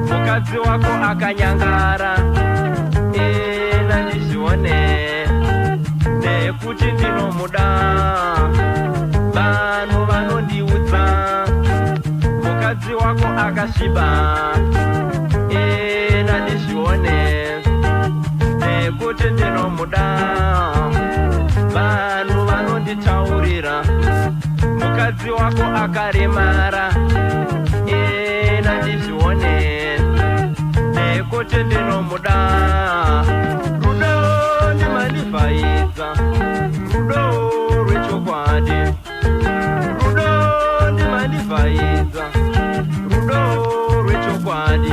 Mukadzi wako akanyangara nandizvione nekuti ndinomuda vanhu vanondiudza mukadzi wako akasviba nandizvione nekuti ndinomuda vanhu vanonditaurira mukadzi wako akaremara nandizvione nekuti ndinomuda rudo ndimandivhaidza rudo rwechokwadi rudo ndimandivhaidza rudo rwechokwadi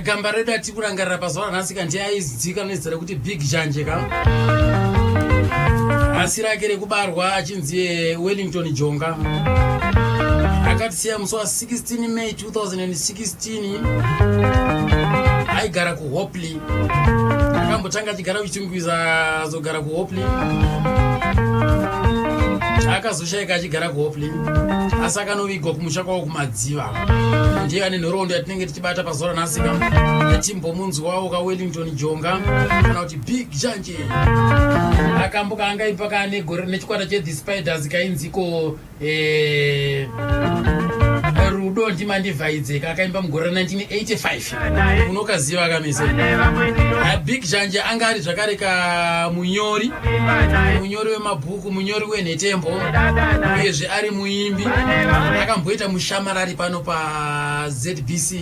gamba redu atikurangarira pazuva ranhasi ndiye aizidzika nezera kuti Big Janje ka asi rake rekubarwa achinzi Wellington Jonga akatisiya musi wa16 May 2016 aigara kuHopley akambotanga achigara kuchingwiza azogara kuHopley akazoshayika achigara kuHopley asi akanovigwa kumusha kwavo kumadziva ndiye ane nhoroondo yatinenge tichibata pazuva ranhasi yachimbomunzi wavo kaWellington Jonga kana kuti Big Janje akambuka angaipa kane gore nechikwata cheThe Spiders kainziko rudo ndimandivhaidzeka akaimba mugore 1985 unokaziva akamise Big Janje anga ari zvakare munyori wemabhuku munyori wenhetembo uyezve ari muimbi akamboita mushamarari pano paZBC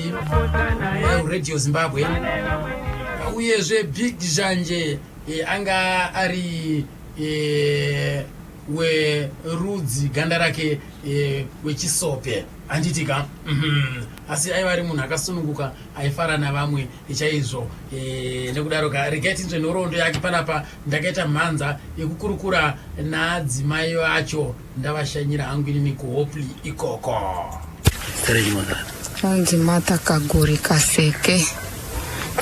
Radio Zimbabwe uyezve Big Janje anga ari werudzi ganda rake wechisope anditika asi aiva ari munhu akasununguka aifara navamwe chaizvo nekudaro regai tinzwe nhoroondo yake panapa ndakaita mhanza yekukurukura naadzimai vacho ndavashanyira hangu inini kuHopley ikoko anzi Martha Kaguri Kaseke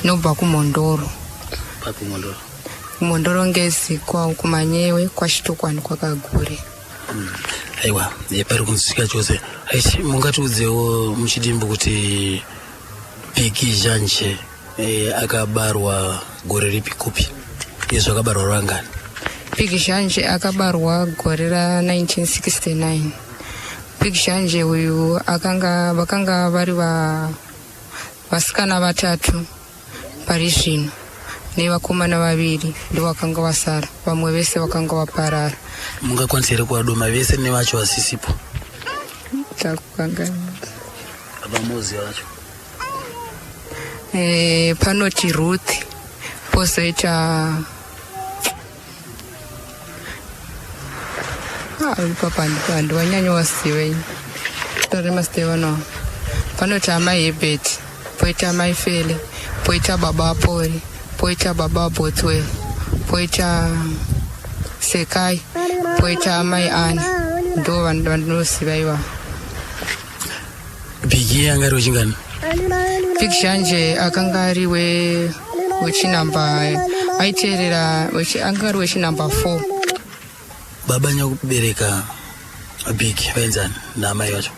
nobva kuMondoro Mondoro ngezikwa kumanyewe kwashitokwani kwakagure aiwa pari kunzwisika chose. Aichi mungatiudzewo muchidimbu kuti Big Janje akabarwa gore ripi kupi? Izvo akabarwa rangani? Big Janje akabarwa gore ra 1969. Big Janje uyu vakanga vari vasikana vatatu pari zvino nevakomana vaviri ndo vakanga vasara, vamwe vese vakanga vaparara. Mungakwanisire kuvadoma vese nevacho vasisipo? Takukanganisa. Vamozi vacho panoti Ruth, pozoita pandu wanyanya wasiwe tarema Stevano, panoti amai Hebert, poita amai Fele, poita baba Apori, poita baba Botwe, poita Sekai, poita amai Ani, ndo vanosiva iva. Bigi angari wechingani? Big Janje akanga ari wechinamba, aiterera anga ari wechinamba 4. Baba nyakubereka Big vaenzani naamai vacho?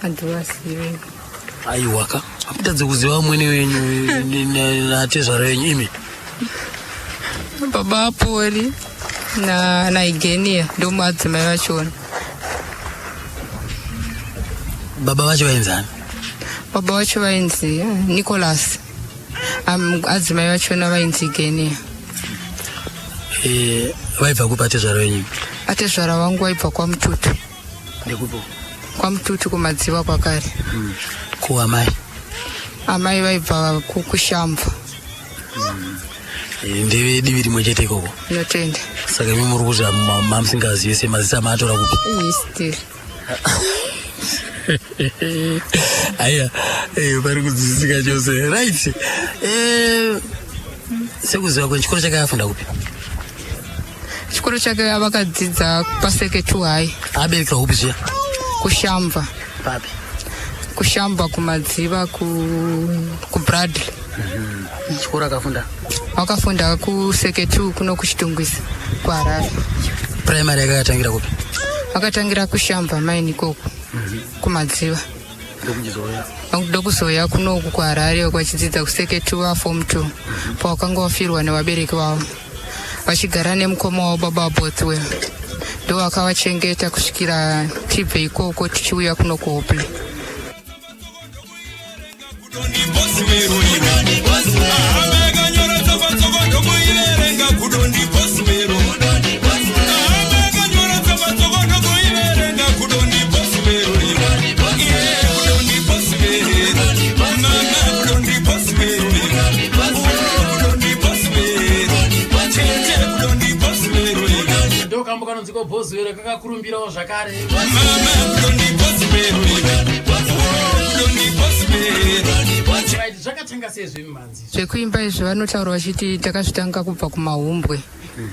Andiwasiwe. Aiwaka apitadze kuziva mwene wenyu natezvara yenyu imi? Baba Apori na Igenia ndo madzimai vachona. Baba vacho vaenzani? Baba vacho vainzi Nicholas, adzimai vachona vainzi Igenia. Vaibva kupa atezvara wenyu? Atezvara vangu vaibva kwaMututu. Ndekupo? kwaMututu kumadziva kwakare. Kuamai? Amai vaibva kuShamva. Ndeve divi rimwe chete ikoko? Notenda. Saka imi muri kuti mamusingazivi semazita maatora kupi? Still. Aya, pari kunzwisisika chose. Right. Sekuziva kwenye chikoro chake afunda kupi? Chikoro chake vakadzidza paSeketu High. Aberekera kupi zviya? kuShamva. Papi? kuShamva kumadziva kuBradley. Chikoro akafunda? Wakafunda kuSeketu kuno kuChitungwiza kuHarare. Primary yakatangira kupi? Wakatangira kuShamva maini ikoko kumadziva. Ndokuzoya kunoku kuHarare wachidzidza kuSeketu Form 2 pawakanga wafirwa nevabereki vavo vachigara nemukoma wavo baba Bothwell. Ndo vakavachengeta kusvikira tibve ikoko tichiuya kuno kuHopley. Kanonziko Boswell kakakurumbirawo zvakare. Zvakatenga sezvo mumanzi. Zvekuimba izvo vanotaura vachiti takazvitanga kubva kumahumbwe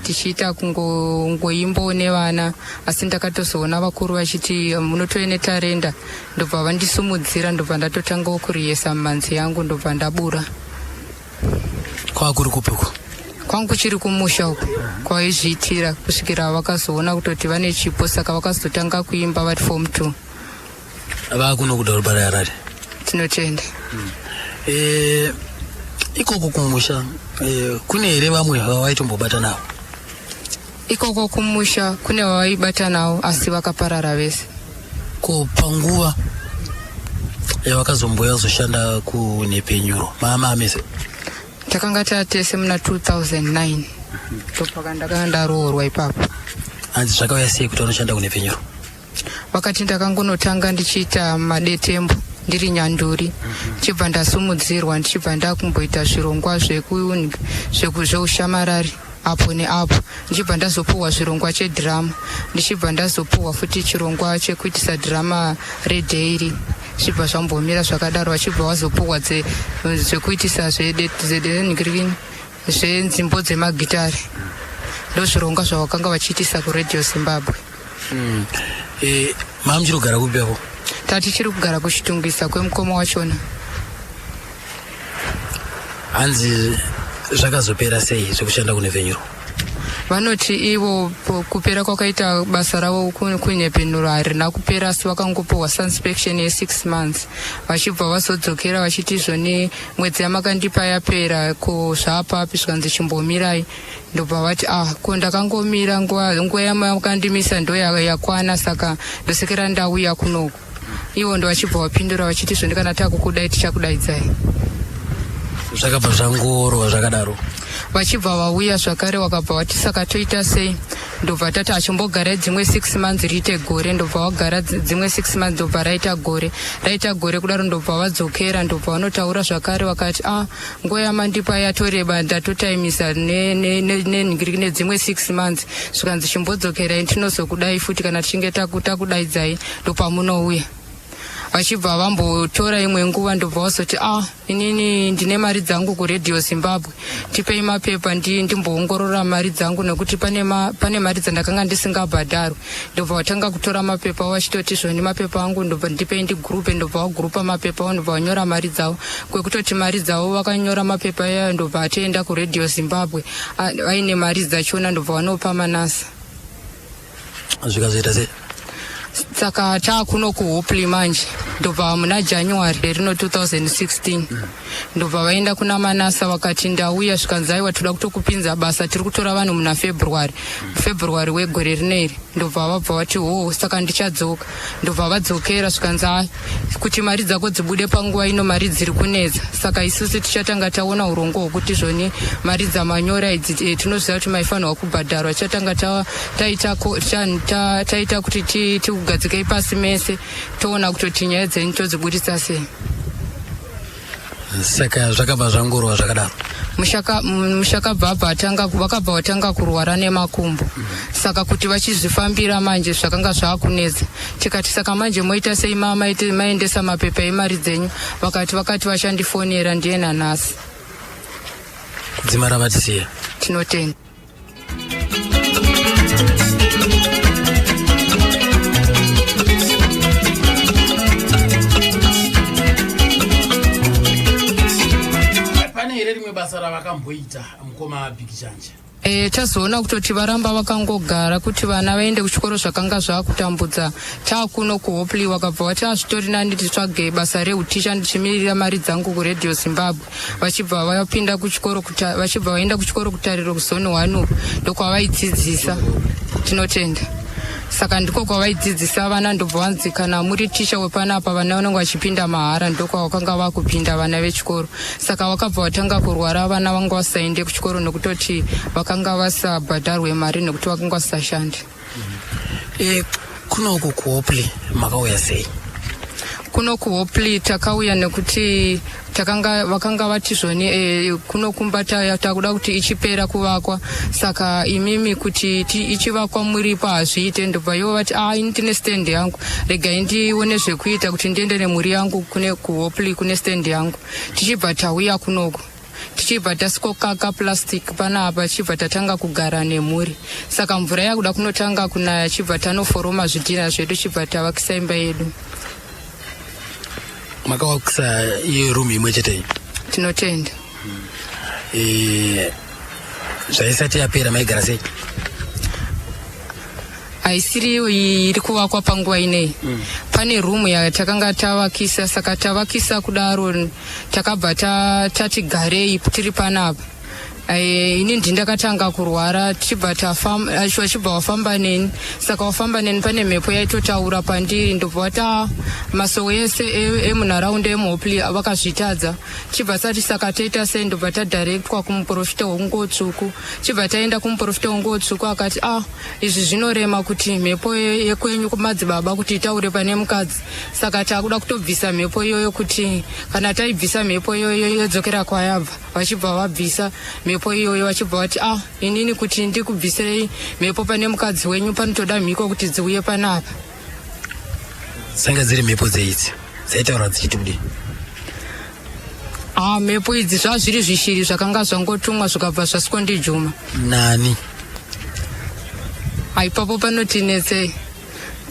tichiita kungoimbawo nevana, asi ndakatozoona vakuru vachiti munotove netarenda, ndobva vandisumudzira, ndobva ndatotangawo kuriyesa mumanzi yangu, ndobva ndabura. Kwakuri kupiko? Kwangu chiri kumusha uko kwaizviitira kusvikira vakazoona kutoti vane chipo, saka vakazotanga kuimba vari Form 2. Vakuno kudaro bara Harare? Tinotenda. Ikoko kumusha kune here vamwe vavaitombobatana navo? Ikoko kumusha kune vavaibata navo asi vakaparara vese. Ko panguva yavakazomboya kuzoshanda kuNepenyuro maamese? Takanga tatese muna 2009 topaka ndakanga ndaroorwa ipapo. Hanzi zvakauya sei kuti vanoshanda kuNepenyuro? Vakati ndakangonotanga ndichiita madetembo ndiri Nyanduri, ndichibva ndasumudzirwa, ndichibva ndakumboita zvirongwa zveushamarari apo neapo, ndichibva ndazopuhwa zvirongwa chedhirama, ndichibva ndazopuhwa futi chirongwa chekuitisa dhirama reDairy, zvichibva zvambomira zvakadaro, vachibva vazopuhwa zvekuitisa zvenzimbo dzemagitari. Ndo zvirongwa zvavakanga vachiitisa kuRadio Zimbabwe. Mamuchiri kugara kupi apo? Tatichiri kugara kuChitungwiza kwemukoma wachona. Hanzi zvakazopera sei zvekushanda kuNepenyuro? vanoti ivo kupera kwakaita basa ravo kunyepenuro harina kupera asi vakangopiwa suspension ye6 months vachibva vazodzokera vachiti zvoni mwedzi yamakandipa yapera ko zvaapapi zvikanzi chimbomirai ndobva vati ko ndakangomira nguva yamakandimisa ndo yakwana saka ndosekera ndauya kunoku. Ivo ndo vachibva vapindura vachiti zvoni kana takukudai tichakudaidzai. Zvakabva zvangorwa zvakadaro vachibva vauya zvakare vakabva vati saka toita sei, ndobva tati achimbogara dzimwe 6 months riite gore, ndobva vagara dzimwe 6 months ndobva raita gore kudaro ndobva vadzokera ndobva vanotaura zvakare vakati nguva yamandipa yatoreba ndatotaimisa nenhingiriki nedzimwe 6 months zvikanzi chimbodzokerai tinozokudai futi kana tichinge takudaidzai ndopamunouya. Vachibva vambotora imwe nguva ndobva vazoti inini ndine mari dzangu kuRadio Zimbabwe, tipei mapepa ndimboongorora mari dzangu nekuti pane mari dzandakanga ndisingabhadharwi. Ndobva vatanga kutora mapepa vachitoti zvoni mapepa angu ndobva ndipei ndigrupe, ndobva vagurupa mapepa avo ndobva vanyora mari dzavo. Kwekutoti mari dzavo vakanyora mapepa iyayo ndobva atoenda kuRadio Zimbabwe vaine mari dzachona ndobva vanopa Manasa. Zvikazoita sei? Saka taakuno kuHopley manje ndobva muna January rino 2016 ndobva vaenda kuna Manasa vakati ndauya zvikanzi aiwa toda kutokupinza basa tiri kutora vanhu muna February wegore rineri. Ndobva vabva vati saka ndichadzoka. Ndobva vadzokera zvikanzi kuti mari dzako dzibude panguva ino mari dziri kunetsa, saka isusu tichatanga taona urongo hwokuti zvoni mari dzamanyora idzi tinoziva kuti maifanirwa kubhadharwa. Tichatanga taita kuti tikugadzikei pasi mese toona kutoti nyaya dzenyu todzibudisa sei. Saka zvakabva zvangorwa zvakadaro. Mushakabva vakabva vatanga kurwara nemakumbo, saka kuti vachizvifambira manje zvakanga zvaakunetsa. Tikati saka manje moita sei maendesa mapepa emari dzenyu? Vakati vachandifonera ndiye nanhasi. Kudzimara vatisiya. Tinotenda. Rimwe basa ravakamboita mukoma Big Janje. Tazoona kutoti varamba vakangogara kuti vana vaende kuchikoro zvakanga zvakutambudza. Taakuno kuHopley vakabva vati zvitori nani titsvage basa reuticha ndichimirira mari dzangu kuRadio Zimbabwe. Vachibva vapinda kuchikoro vachibva vaenda kuchikoro kutariro kuzone 1 ndokwavaidzidzisa. Tinotenda. Saka ndiko kwavaidzidzisa vana ndobva vanzi kana muri ticha wepanapa vana vanenge vachipinda mahara ndokwavakanga vakupinda vana vechikoro. Saka vakabva vatanga kurwara vana vanga vasaende kuchikoro nekutoti vakanga vasabhadharwe mari nekuti vakanga vasashandi. Kuno uku kuHopley makauya sei? Kuno kuHopley takauya nekuti vakanga vati zvoni kuno kumbata takuda kuti ichipera kuvakwa, saka imimi kuti ichivakwa muripo hazviite. Ndobva ivo vati ini tine stand yangu, regai ndione zvekuita kuti ndiende nemhuri yangu kune kuHopley kune stand yangu. Tichibva tauya kunoku tichibva tasikokaka plastic panapa tichibva tatanga kugara nemhuri, saka mvura yakuda kunotanga kunaya chibva tanoforoma zvidhina zvedu chibva tavakisa imba yedu. Makavakisa iyo room imwe chete? Tinotenda. Zvaisati yapera maigara sei? Haisiri iri kuvakwa panguva inei. Pane room yatakanga tavakisa, saka tavakisa kudaro takabva tati garei tiri panapa. Ini ndakatanga kurwara tichibva wafamba neni, saka wafamba neni pane mhepo yaitotaura pandiri ndobva vati masowo ese emunharaunda emuHopley vakazvitadza. Chibva sati saka toita sei ndobva tadhairektwa kumuprofita weNgotsvuku. Chibva taenda kumuprofita weNgotsvuku akati izvi zvinorema kuti mhepo yekwenyu kumadzibaba kuti itaure pane mukadzi, saka takuda kutobvisa mhepo iyoyo kuti kana taibvisa mhepo iyoyo yodzokera kwayabva. Vachibva vabvisa mhepo iyoyo vachibva vati inini kuti ndikubvisirei mhepo pane mukadzi wenyu panotoda mhiko kuti dziuye panapa. Sanga dziri mhepo dzeidzi dzaitaura dzichiti kudi? Mhepo idzi zvazviri zvishiri zvakanga zvangotumwa zvikabva zvasikondijuma. Nani? Ipapo panotinetsei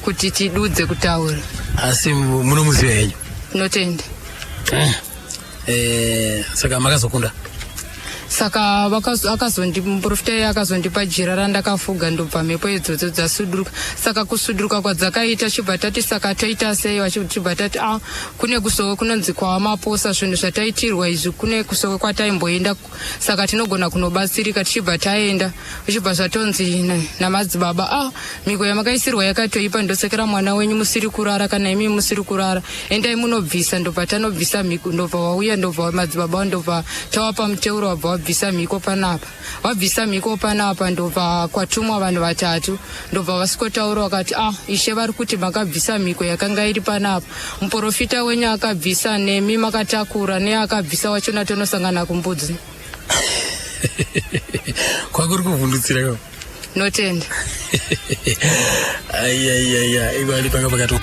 kuti tidudze kutaura. Asi munomuziva henyu? Tinotenda. Saka makazokunda? saka muprofita akazondipa jira randakafuga ndobva mhepo idzodzo dzasuduruka. Saka kusuduruka kwadzakaita chibva tati saka toita sei, vachibva tati kune kusoko kunonzi kwamaposa zvinhu zvataitirwa izvi kune kusoko kwataimboenda, saka tinogona kunobatsirika. Tichibva taenda vichibva zvatonzi namadzibaba miko yamakaisirwa yakatoipa, ndosekera mwana wenyu musiri kurara, kana imi musiri kurara endai munobvisa. Ndobva tanobvisa miko, ndobva wauya, ndobva madzibaba ndobva tawapa muteuro, wabva wabvisa miko panapa. Wabvisa miko panapa ndobva kwatumwa vanhu vatatu, ndobva vasikotaura wakati ishe vari kuti makabvisa miko yakanga iri panapa. Muprofita wenyu akabvisa, nemi makatakura, neakabvisa wachona tonosangana kumbudzi. Kwakuri kuvhundutsira yo notenda. Ayayaya igwali panga pakato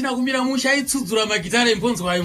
kumira musha itsudzura magitare mbonzwa ayi.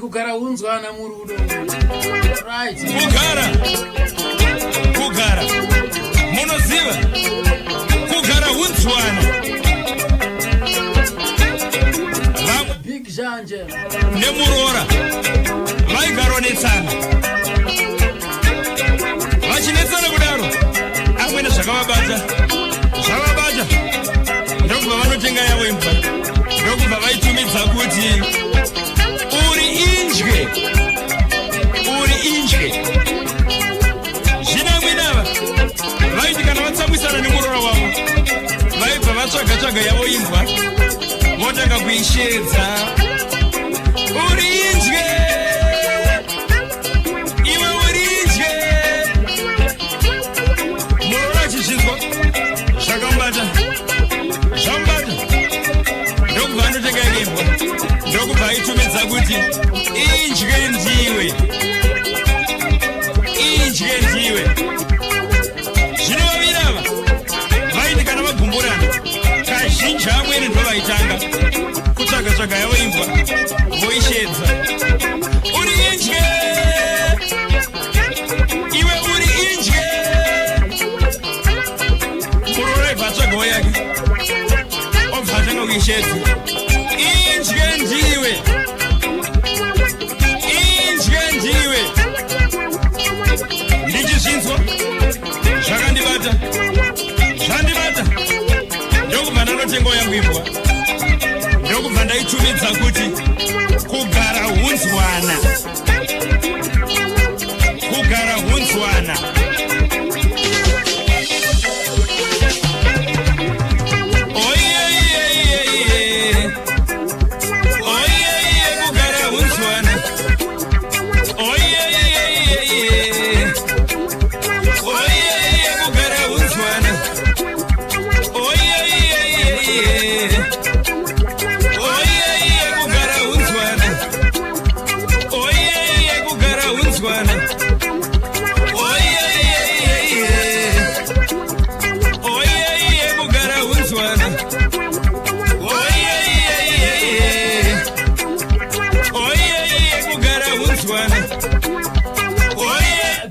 Kugara unzwana murudo. Right. Kugara. Munoziva. Kugara unzwana. Big Janje. Nemurora. Vaigaro netsana. Vachinetsana kudaro. Amwena zvakavabata. Ndokubva vanotenga yavo imba. Ndokubva vaitumidza kuti uri injwe. Zvina mwinava vaiti kana vatsamwisana nemurora wavo vaibva vatsvaga yavo imbwa votanga kuishedza. Uri injwe, iwe uri injwe. Murora achizvinzwa zvakambata ndokubva anotenga imbwa, ndokubva aitumidza kuti injwe ndiwe. Zvinovavirava vaiti kana vagumburana kazhinji amweni ndovaitanga kutsvaga yavo imbwa voishedza. Uri injwe, iwe uri injwe. hunzwana kugara hunzwana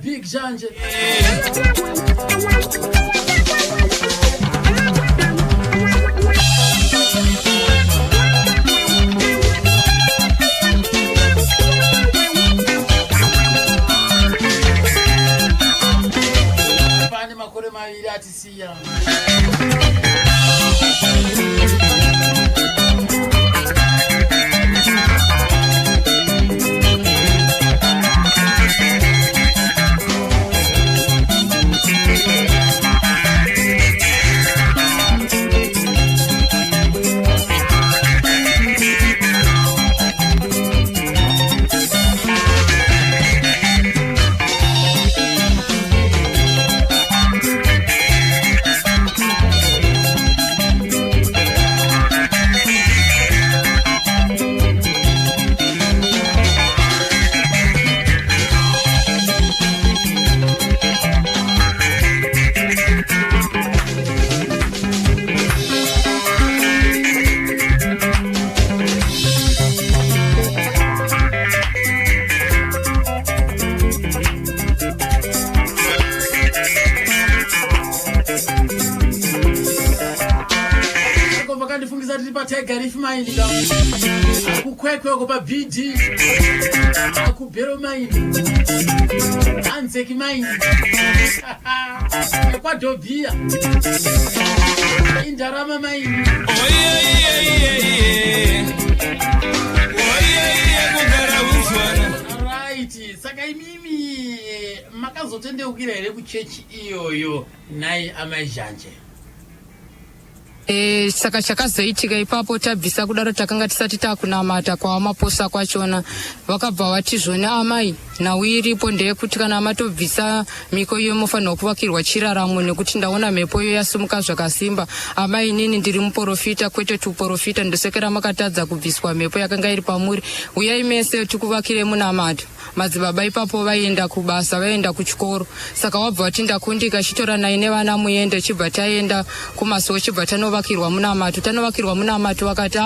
Big Janje. Pani makore maviri atisiya. Ndifungiza tiri patega rifi maindi ka kukwekwe ko pa BD akubhero maindi anzeki maindi kwa dobia indarama maindi right saka imimi makazotendeukira here kuchechi iyoyo nai amazhanje. Saka chakazoitika ipapo tabvisa kudaro takanga tisati takunamata kwa maposa kwachona vakabva vatizvona amai nhau iripo ndeyekuti kana matobvisa miko iyo mofanirwa kuvakirwa chiraramo nekuti ndaona mhepo iyo yasumuka zvakasimba. Amai inini ndiri muprofita kwete tuprofita ndosekera makatadza kubviswa mhepo yakanga iri pamuri, uyai mese tikuvakire munamata. Madzibaba ipapo vaenda kubasa, vaenda kuchikoro, saka wabva vati ndakundika chitora naine vana muende, chibva taenda kumasowo chibva tanovakirwa munamato. Tanovakirwa munamato vakati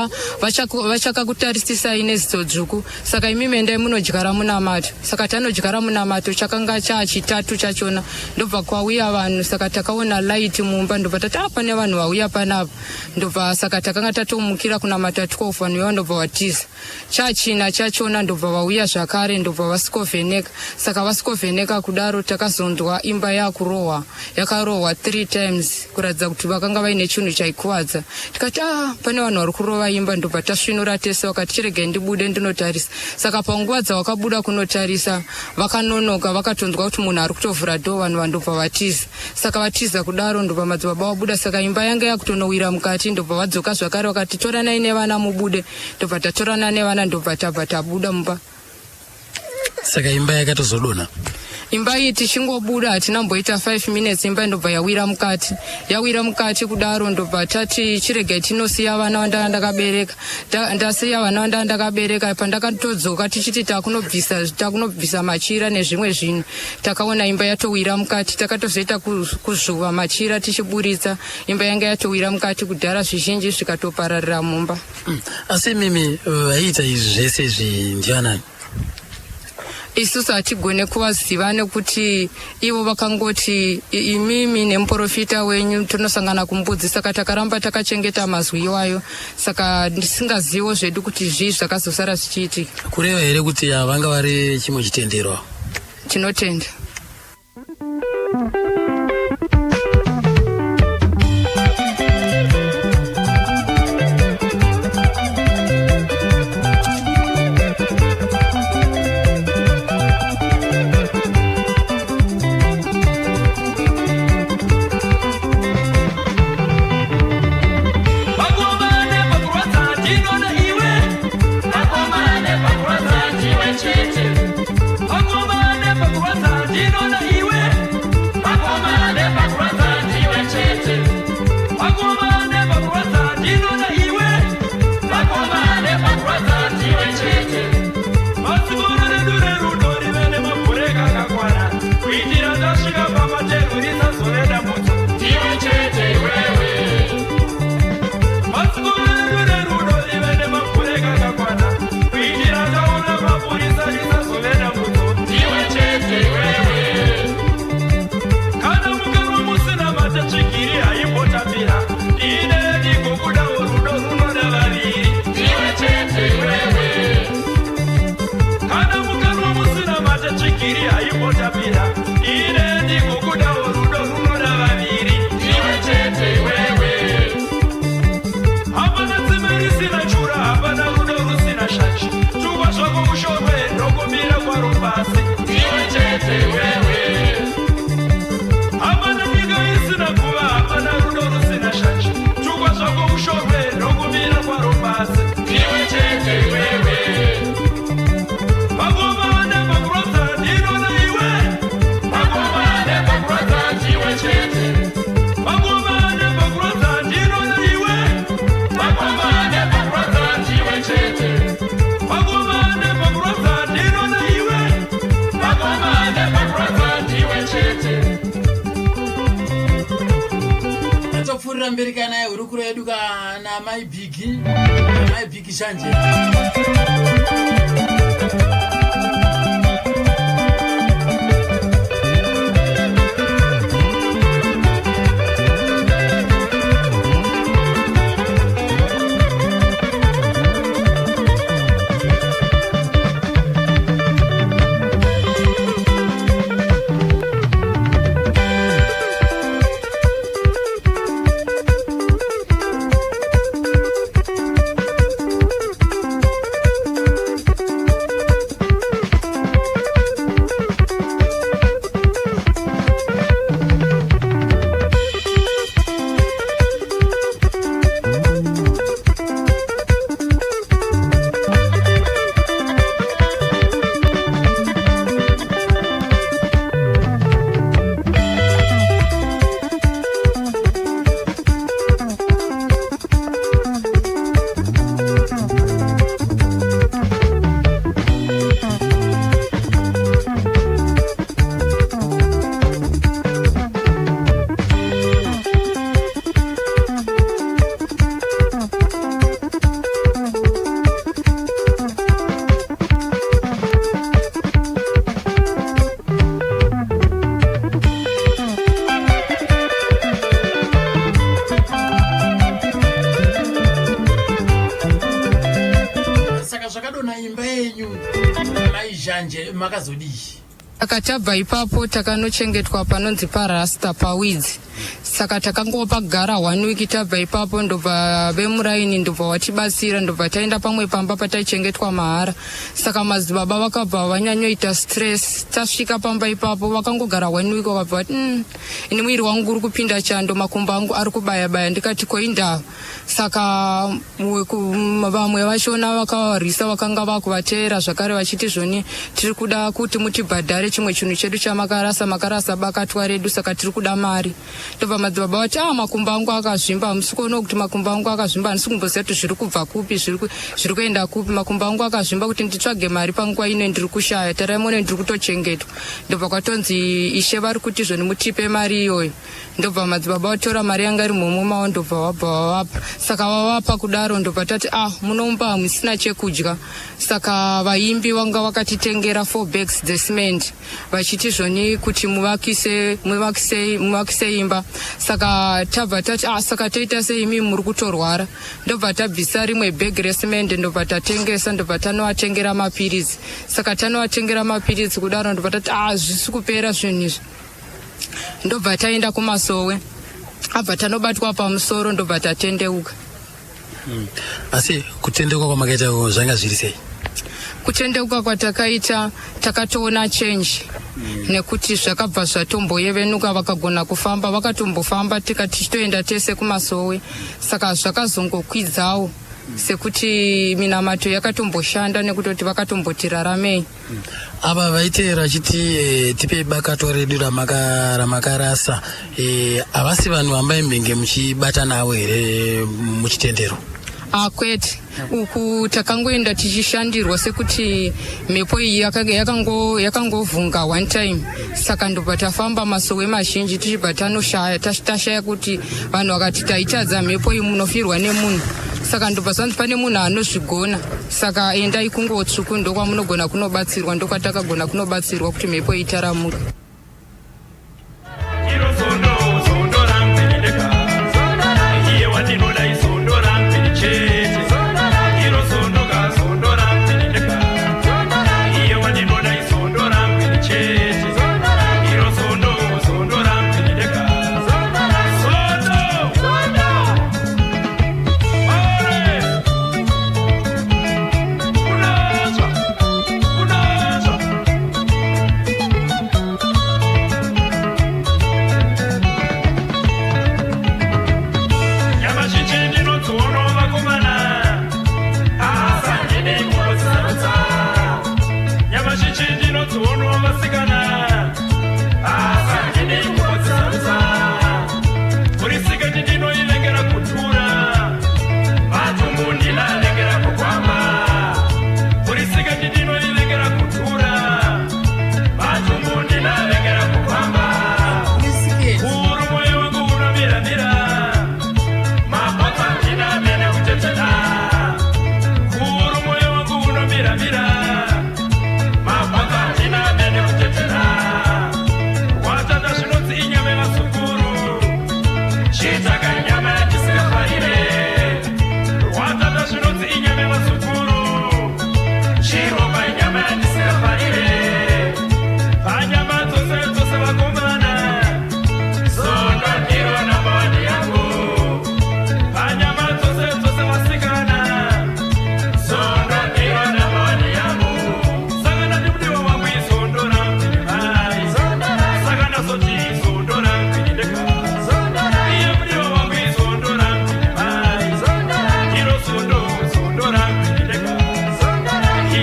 vachakakutarisisai neziso dzvuku, saka imimi endai munodyara munamato. Saka tanodyara munamato, chakanga chachitatu chachona ndobva kwauya vanhu, saka takaona light mumba, ndobva tati pane vanhu vauya panapa, ndobva saka takanga tatomukira kunamata 12 vanhu ivo ndobva vatiza. Chachina chachona ndobva vauya zvakare, ndobva vasikovheneka. Saka vasikovheneka kudaro takazondwa imba yakurohwa, yakarohwa 3 times kuratidza kuti vakanga vaine chinhu chaikuwadza. Tikati pane vanhu vari kurova imba, ndobva tasvinura tese, vakati chiregai ndibude ndinotarisa. Saka panguva dzavakabuda kunotarisa vakanonoka, vakatonzwa kuti munhu ari kutovhura dhoo, vanhu vandobva vatiza. Saka vatiza kudaro ndobva madzibaba vabuda, saka imba yanga yakutonowira mukati, ndobva vadzoka zvakare vakati toranai nevana mubude, ndobva tatorana nevana ndobva tabva tabuda mumba. Saka imba yakatozodona. Imba iyi tichingobuda hatinamboita 5 minutes imba ndobva yawira mukati kudaro ndobva tati chiregai tinosiya vana vandakabereka. Ndasiya vana vandakabereka, pandakatodzoka tichiti takunobvisa machira nezvimwe zvinhu, takaona imba yatowira mukati. Takatozoita kuzvuva machira tichiburitsa, imba yanga yatowira mukati, kudhara zvizhinji zvikatopararira mumba. Asi mimi vaita izvi zvese izvi ndianani? Isusu hatigone kuvaziva nekuti ivo vakangoti imimi nemuprofita wenyu tonosangana kumbudzi, saka takaramba takachengeta mazwi iwayo, saka ndisingazivo zvedu kuti zvii zvakazosara zvichiitika. Kureva here kuti vanga vari chimwe chitendero? Tinotenda. Magomane makurota ndino na iwe. Magomane makurota ndiwe chete. Magomane makurota ndino na iwe. Magomane makurota ndiwe chete. Magomane makurota ndino na iwe. Magomane makurota ndiwe chete. atopfurira mberi kana hurukuro yedu kana mai bhiki shanje. Makazodii akatabva ipapo takanochengetwa panonzi parasta pawidzi. Saka takangopagara 1 week. Tabva ipapo ndobva vemuraini ndobva watibatsira ndobva taenda pamwe pamba pataichengetwa mahara. Saka madzibaba vakabva vanyanyoita stress. Tasvika pamba ipapo vakangogara 1 week vakabva vati ini mwiri wangu uri kupinda chando, makumbo angu ari kubaya baya. Ndikati koindava. Saka vamwe vachona vakavarwisa vakanga vakuvateera zvakare vachiti zvoni tiri kuda kuti mutibhadhare chimwe chinhu chedu makarasa bakatwa redu, saka tiri kuda mari. Ndobva madzibaba vati makumbo angu akazvimba, hamusi kuona kuti makumbo angu akazvimba, handisi kumboziva kuti zviri kubva kupi, zviri kuenda kupi. Makumbo angu akazvimba kuti nditsvage mari panguva ino ndiri kushaya, taraimone ndiri kutochengetwa. Ndobva kwatonzi ishe vari kuti zvoni mutipe mari iyoyo. Ndobva madzibaba vatora mari yanga iri mumo mavo ndobva wabva wavapa. Saka vavapa kudaro ndobva tati munomba hamusina chekudya. Saka vaimbi vanga vakatitengera 4 bags dzecement vachiti zvoni kuti muvakise imba. Saka tabva tati saka toita seimi muri kutorwara. Ndobva tabvisa rimwe bag resimende ndobva tatengesa, ndobva tanovatengera mapirizi. Saka tanovatengera mapirizi kudaro ndobva tati zvisi kupera zvinhu izvi. Ndobva taenda kumasowe, abva tanobatwa pamusoro ndobva tatendeuka. Asi kutendeuka kwamakaita zvanga zviri sei? Kutendeuka kwatakaita takatoona change. Nekuti zvakabva zvatomboyevenuka vakagona kufamba, vakatombofamba tikatoenda tese kumasowe. Saka zvakazongokwidzawo sekuti minamato yakatomboshanda nekutoti vakatombotirararamei. Ava vaiteera vachiti tipe bakato redu ramakarasa, havasi vanhu vambaimenge muchibata navo here muchitendero? Kwete, uku takangoenda tichishandirwa sekuti mhepo iyi yakangovhunga 1 time. Saka ndobva tafamba masowe mazhinji tichibva tanoshaya, tashaya kuti vanhu vakati taitadza mhepo iyi munofirwa nemunhu. Saka ndobva zvanzi pane munhu anozvigona, saka endai kungotsvuku ndokwamunogona kunobatsirwa. Ndokwatakagona kunobatsirwa kuti mhepo itaramuka. chiro panyama yandisikafarire panyama dzose dzose vakomana zondo ndiro nambani yangu panyama dzose dzose vasikana zondo ndiro nambani yangu saka ndati mudiwa wangu izondo rambiri mai saka ndazoti izondo rambiri ndeka iye mudiwa wangu izondo rambiri mai ndiro zondo rambiri ndeka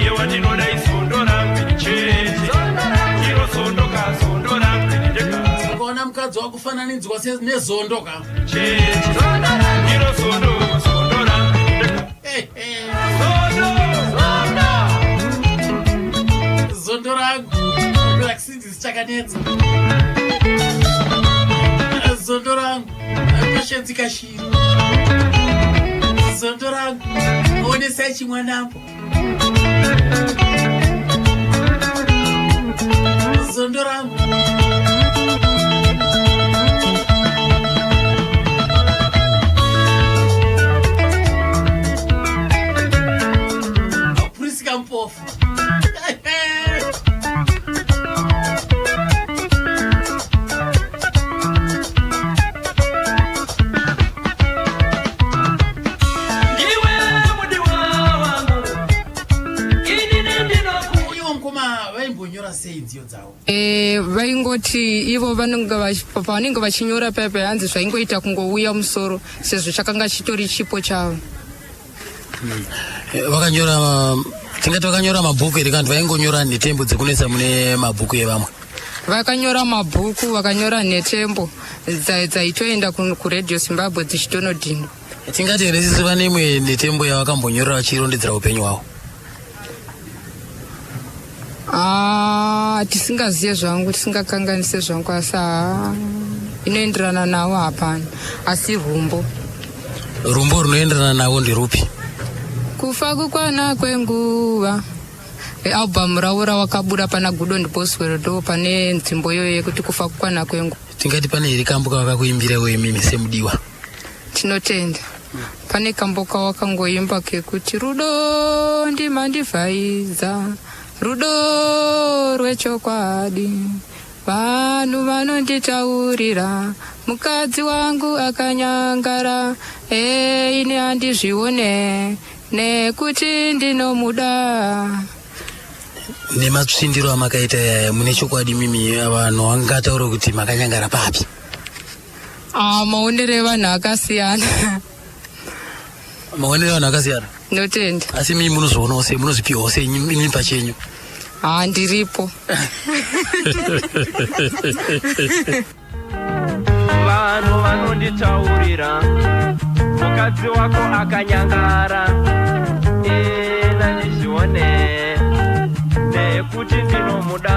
iye wandinoda izondo rambiri chete ndiro zondo rambiri ndeka ukaona mukadzi wakufananidzwa nezondoka chete ndiro zondo rambiri ndeka zondo rangu lakusindisi chakanetsa zondo rangu kweshenzika shiri zondo rangu onesai chimwanambo zondo rangu apurisika mpofu ndiwe mudiwa wangu ini nendinoku iwo mukoma vaimbonyora sei dziyo dzavo vaingoti ivo pavanenge vachinyora pepe hanzi zvaingoita kungouya musoro sezvo chakanga chitori chipo chavo. vakanyora tingati vakanyora mabhuku ere kanti vaingonyora netembo dzekunetsa mune mabhuku evamwe? Vakanyora mabhuku, vakanyora netembo dzaitoenda kuRadio Zimbabwe dzichitonodhindwa. tingati here sisi vane imwe netembo yavakambonyorera vachirondedzera upenyu hwavo? Tisingaziye zvangu, tisingakanganise zvangu, asi inoenderana navo hapana, asi rumbo runoenderana navo nderupi? kufa kukwana kwenguva. Album ravo ravakabuda pana Gudo Ndiboswero ndo pane nzvimbo iyoyo yekuti kufa kukwana kwenguva. tingati pane here kambo kavakakuimbira wemimi semudiwa? Tinotenda. Pane kambo kawakangoimba kekuti rudo ndimandivhaidza, rudo rwechokwadi, vanhu vanonditaurira, mukadzi wangu akanyangara, ine handizvione nekuti ndinomuda. nematsvindiro amakaita yaya mune chokwadi mimi vanhu vangataura kuti makanyangara papi? Maonero evanhu akasiyana. maonero evanhu akasiyana? Notenda. asi mimi munozoonawo sei, munozvipiwawo sei imi pachenyu? Ndiripo. vanhu vanonditaurira, mukadzi wako akanyangara, ndandizvione nekuti ndinomuda.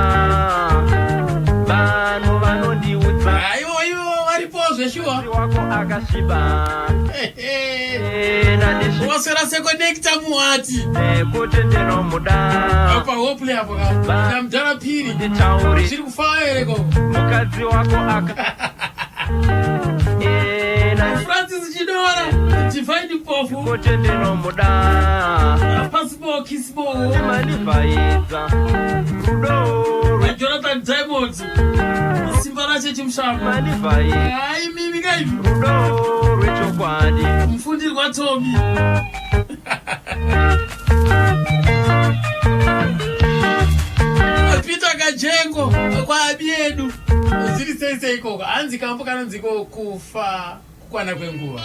Vanhu vanondiudza ivo varipozve shuwa wako akasviba, waswera sekonekta muhati nekuti ndinomuda. pahople apo kamudhara piri Nditauri zviri kufaa here ko mukadzi wako Francis Chidora Divine Pofu kuti ndinomuda. Possible Kissbo Manivhaidza rudo Jonathan Diamonds simba rache chimshamba manivhaidza ai mimi kaivi rudo rwechokwadi. mfundirwa Tommy Peter Kajengo kwa abiedu ziri sei ikoko hanzi kambo kanonzi kufa kukwana kwenguva.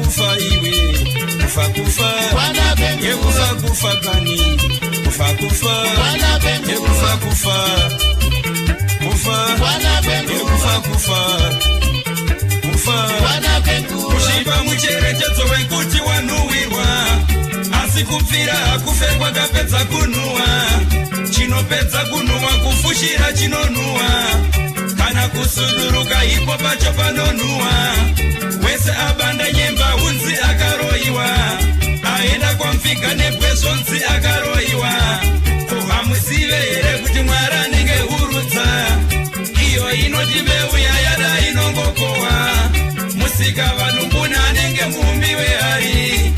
kufa iwe kufa yekufa kani kufa yekufa kufa kushiba mucherechedzo wekuti wanuwirwa asi kupfira hakufe kwakapedza kunhuwa chinopedza kunhuwa kufushira chinonuwa kana kusuduruka ipo pacho panonhuwa wese abanda nyemba unzi akaroiwa aenda kwamfiga nepwezvonzi akaroiwa hamuzive here kuti mwari anenge urudza iyo inoti mbeu yayada inongokohwa musika vanhumbuna anenge muumbi wehari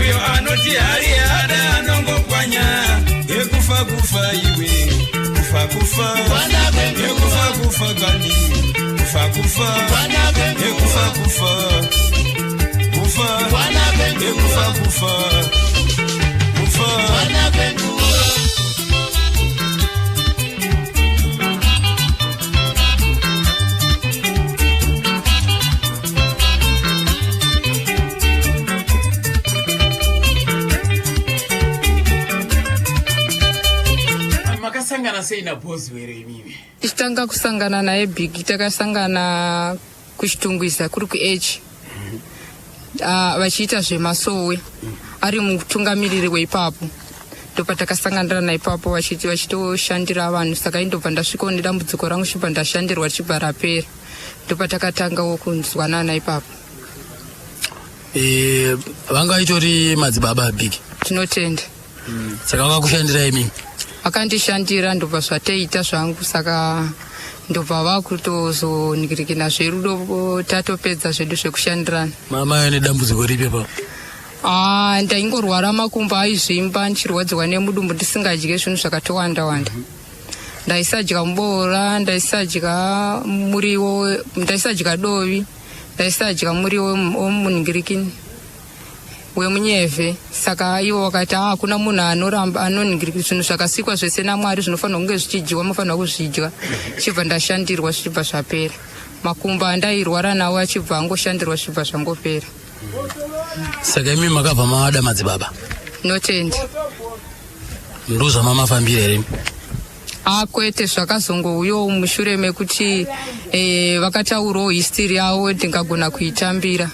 uyo anoti hari yada anongopwanya yekufa iwe kufa yekufa kani kufa yekufa makasangana sei nabhozi were imimi? tichitanga kusangana naye Big takasangana kuchitungwiza kuri kuH vachiita zvemasowe ari mutungamiriri weipapo ndopatakasanganira naipapo vachitoshandira vanhu saka indobva ndasvikawo nedambudziko rangu chibva ndashandirwa chibva rapera ndopatakatangawo kunzwanana ipapo. vanga itori madzibaba Big tinotenda saka vakakushandira imimi? vakandishandira ndobva zvateita zvangu saka ndobva vakutozoningirikina zverudo tatopedza zvedu zvekushandirana. mama nedambudziko ripi pa? ndaingorwara makumbo aizvimba ndichirwadziwa nemudumbu ndisingadye zvinhu zvakatowanda ndaisadya muboora ndaisadya muriwo ndaisadya dovi ndaisadya muriwo womuningirikini wemunyevhe saka ivo vakati hakuna munhu anoramba anoningirika zvinhu zvakasikwa zvese naMwari zvinofanira kunge zvichidyiwa mufanira kuzvidya chibva ndashandirwa zvichibva zvapera makumbo andairwara nawo achibva angoshandirwa zvichibva zvangopera. saka imi makabva mavada madzibaba? notenda. ndozvamamafambira here? kwete zvakazongouyawo mushure mekuti vakataurawo history yavo ndingagona kuitambira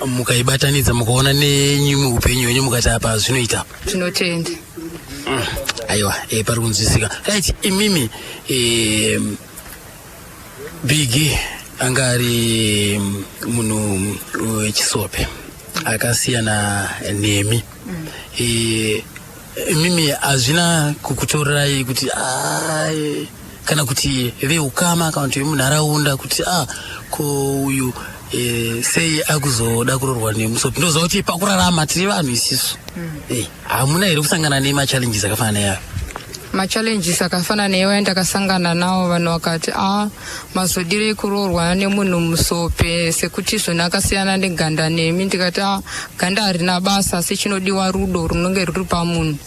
mukaibatanidza mukaona nenyumwe upenyu wenyu mukati apa zvinoita? tinotenda. aiwa pari kunzwisika. right, imimi Big anga ari munhu wechisope akasiyana nemi. Mimi hazvina kukutorerai kuti kana kuti veukama kana kuti vemunharaunda kuti ko uyu sei akuzoda kurorwa nemusopi? ndoziva kuti pakurarama tiri vanhu isisu. hamuna here kusangana nemachallenges akafanana nayo? machallenges akafanana neyo ndakasangana nawo vanhu vakati mazodirei kurorwa nemunhu musope sekuti zvona akasiyana neganda nemi. ndikati ganda harina basa asi chinodiwa rudo runenge ruri pamunhu.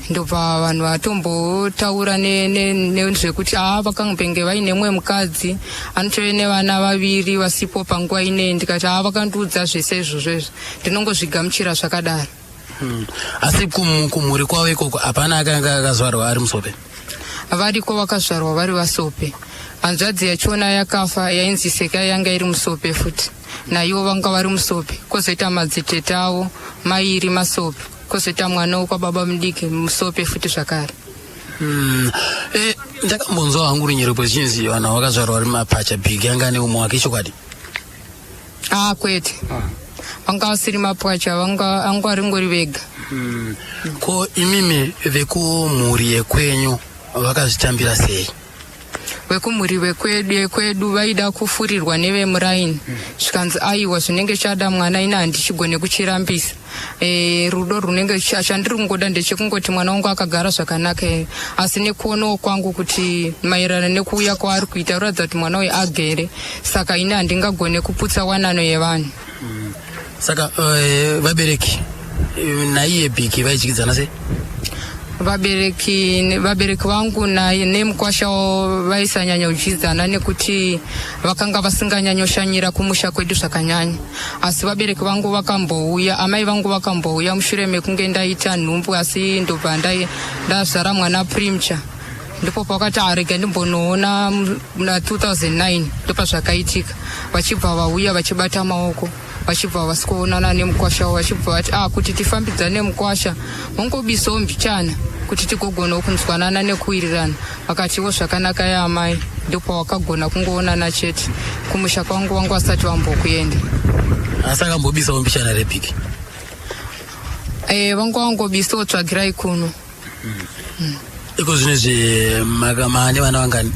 ndobva vanhu vatombotaura nezvekuti vakangopenge vaine mumwe mukadzi anotove nevana vaviri vasipo panguva ineyi. ndikati vakandiudza zvese izvozvo ndinongozvigamuchira zvakadaro. asi kumhuri kwavo ikoko hapana akanga akazvarwa ari musope? variko vakazvarwa vari vasope. hanzvadzi yachona yakafa yainzi seka yanga iri musope futi naivo vanga vari musope. kwozoita madzitete avo mairi masope kwozoita mwana wokwababa mudiki musope futi zvakare. ndakambonzwa hangu runyerepo zhinji vanhu vakazvarwa vari mapacha Big anga ane umwe wake chokwadi? kwete vanga vasiri mapacha vanga varingori vega. ko imimi vekumhuri yekwenyu vakazvitambira sei? vekumhuri yekwedu vaida kufurirwa nevemuraini zvikanzi aiwa zvinenge chada mwana ina handichigone kuchirambisa. rudo runenge chandiri kungoda ndechekungoti mwana wangu akagara zvakanaka asi nekuonawo kwangu kuti maererano nekuuya kwaari kuita uratidza kuti mwana uyu agere saka ine handingagone kuputsa wanano yevanhu. saka vabereki naiye Big vaidyidzana sei? vabereki vangu nemukwasha vaisanyanya uchidzana nekuti vakanga vasinganyanya kumusha kwedu zvakanyanya, asi vabereki vangu vakambouya, amai vangu vakambouya mushure mekunge ndaita nhumbu, asi ndobva ndazvara mwana Premature. Ndipo pakati arega ndimbonoona muna 2009 ndopa zvakaitika, vachibva vauya vachibata maoko, vachibva vasikuonana nemukwasha, vachibva vati kuti tifambidzane mukwasha, mongobisawo mbichana kuti tigogona kunzwanana nekuwirirana. Vakatiwo zvakanaka yaamai, ndipo wakagona kungoonana chete kumusha kwangu vangu vasati vambokuenda. Asi akambobisawo mbichana repiki? Vangu vangobisawo tsvagirai kuno. Iko zvinezvi maane vana vangani?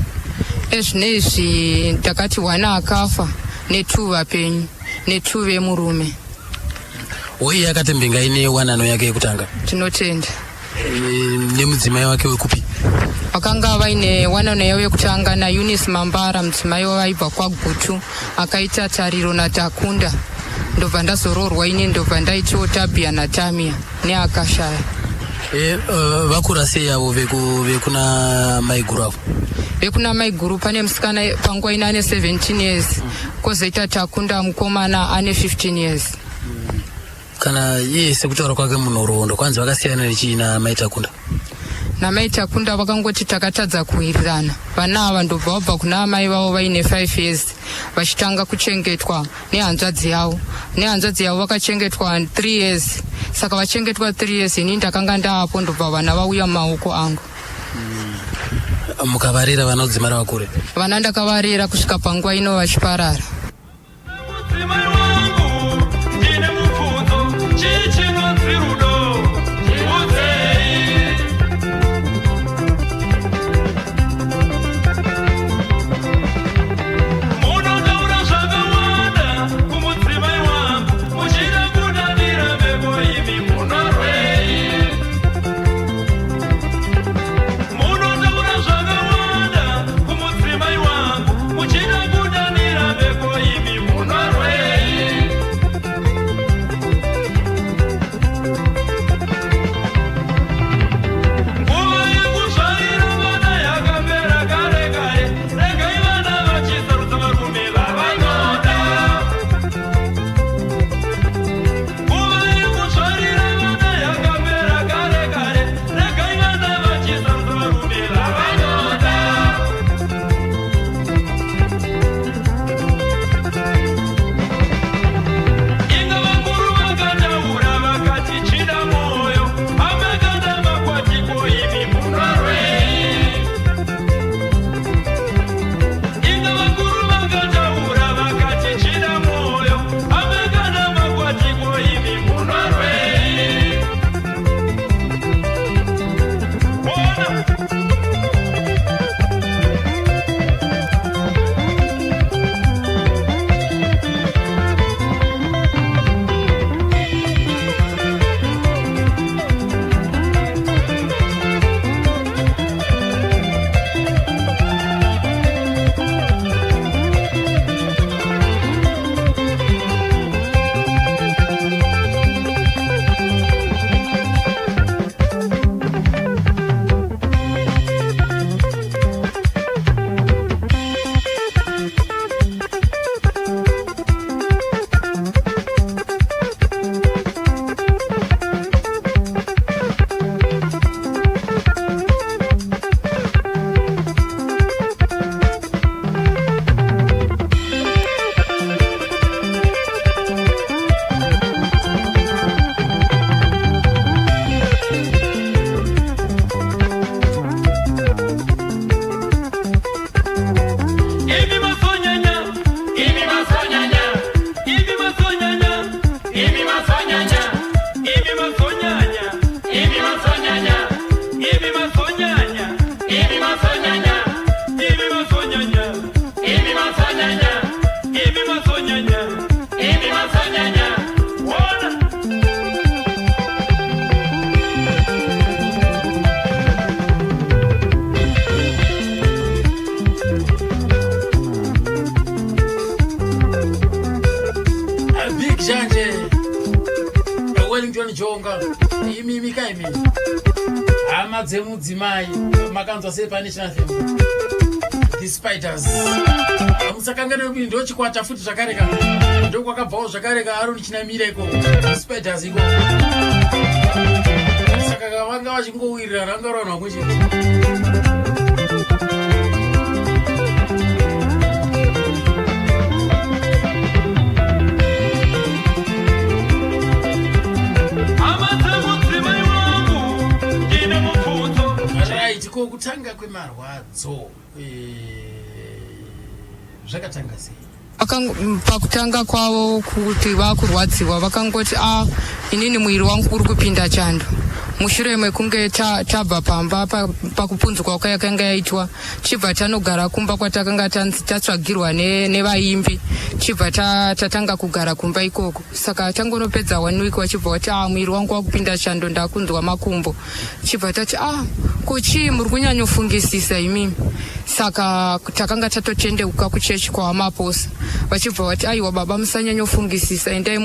Zvinezvi takati 1 akafa ne2 vapenyu ne2 vemurume. Uye akati mbingaine wanano yake yekutanga? Tinotenda. Nemudzimai wake wekupi? Vakanga vaine wanano yavo yekutanga naEunice Mambara, mudzimai waibva kwaGutu, akaita Tariro naTakunda. Ndobva ndazororwa ine, ndobva ndaitawo Tabia naTamia neAkashaya. Vakura sei yavo vekuna maiguru avo? Vekuna maiguru pane musikana panguva ine ane 17 years, kozoita Takunda mukomana ane 15 years. Kana iye sekutaura kwake munhoroondo, kwanzi vakasiyana nechii namai Takunda? Namai Takunda vakangoti takatadza kuwirirana. Vana ava ndobva vabva kuna amai vavo vaine 5 years, vachitanga kuchengetwa nehanzvadzi yavo. Nehanzvadzi yavo vakachengetwa 3 years. Saka vachengetwa 3 years, ini ndakanga ndaapo, ndobva vana vauya mumaoko angu. Mukavarera vana kudzimara vakure? Vana ndakavarera kusvika panguva ino vachiparara. hama dzemudzimai makanzwa sei pane chinafemo the spiders amusakangana kuti ndochikwata futi zvakareka ndokwakabvawo zvakareka aroni chinamira iko spiders iko saka kavanga vachingowirira rangaranwa kwechete ko kutanga kwemarwadzo zvakatanga sei pakutanga kwavo kuti vakurwadziwa vakangoti inini mwiri wangu uri kupinda chando mushure mekunge tabva pamba pakupunzwa kwayakanga yaitwa chibva tanogara kumba kwatakanga tatsvagirwa nevaimbi chibva tatanga kugara kumba ikoko saka tangonopedza 1 week wachibva wati mwiri wangu wakupinda chando ndakunzwa makumbo chibva tati ko chii muri kunyanyofungisisa imimi saka takanga tatotendeuka kuchechi kwamaposa vachibva vati aiwa baba musanyanyofungisisa endai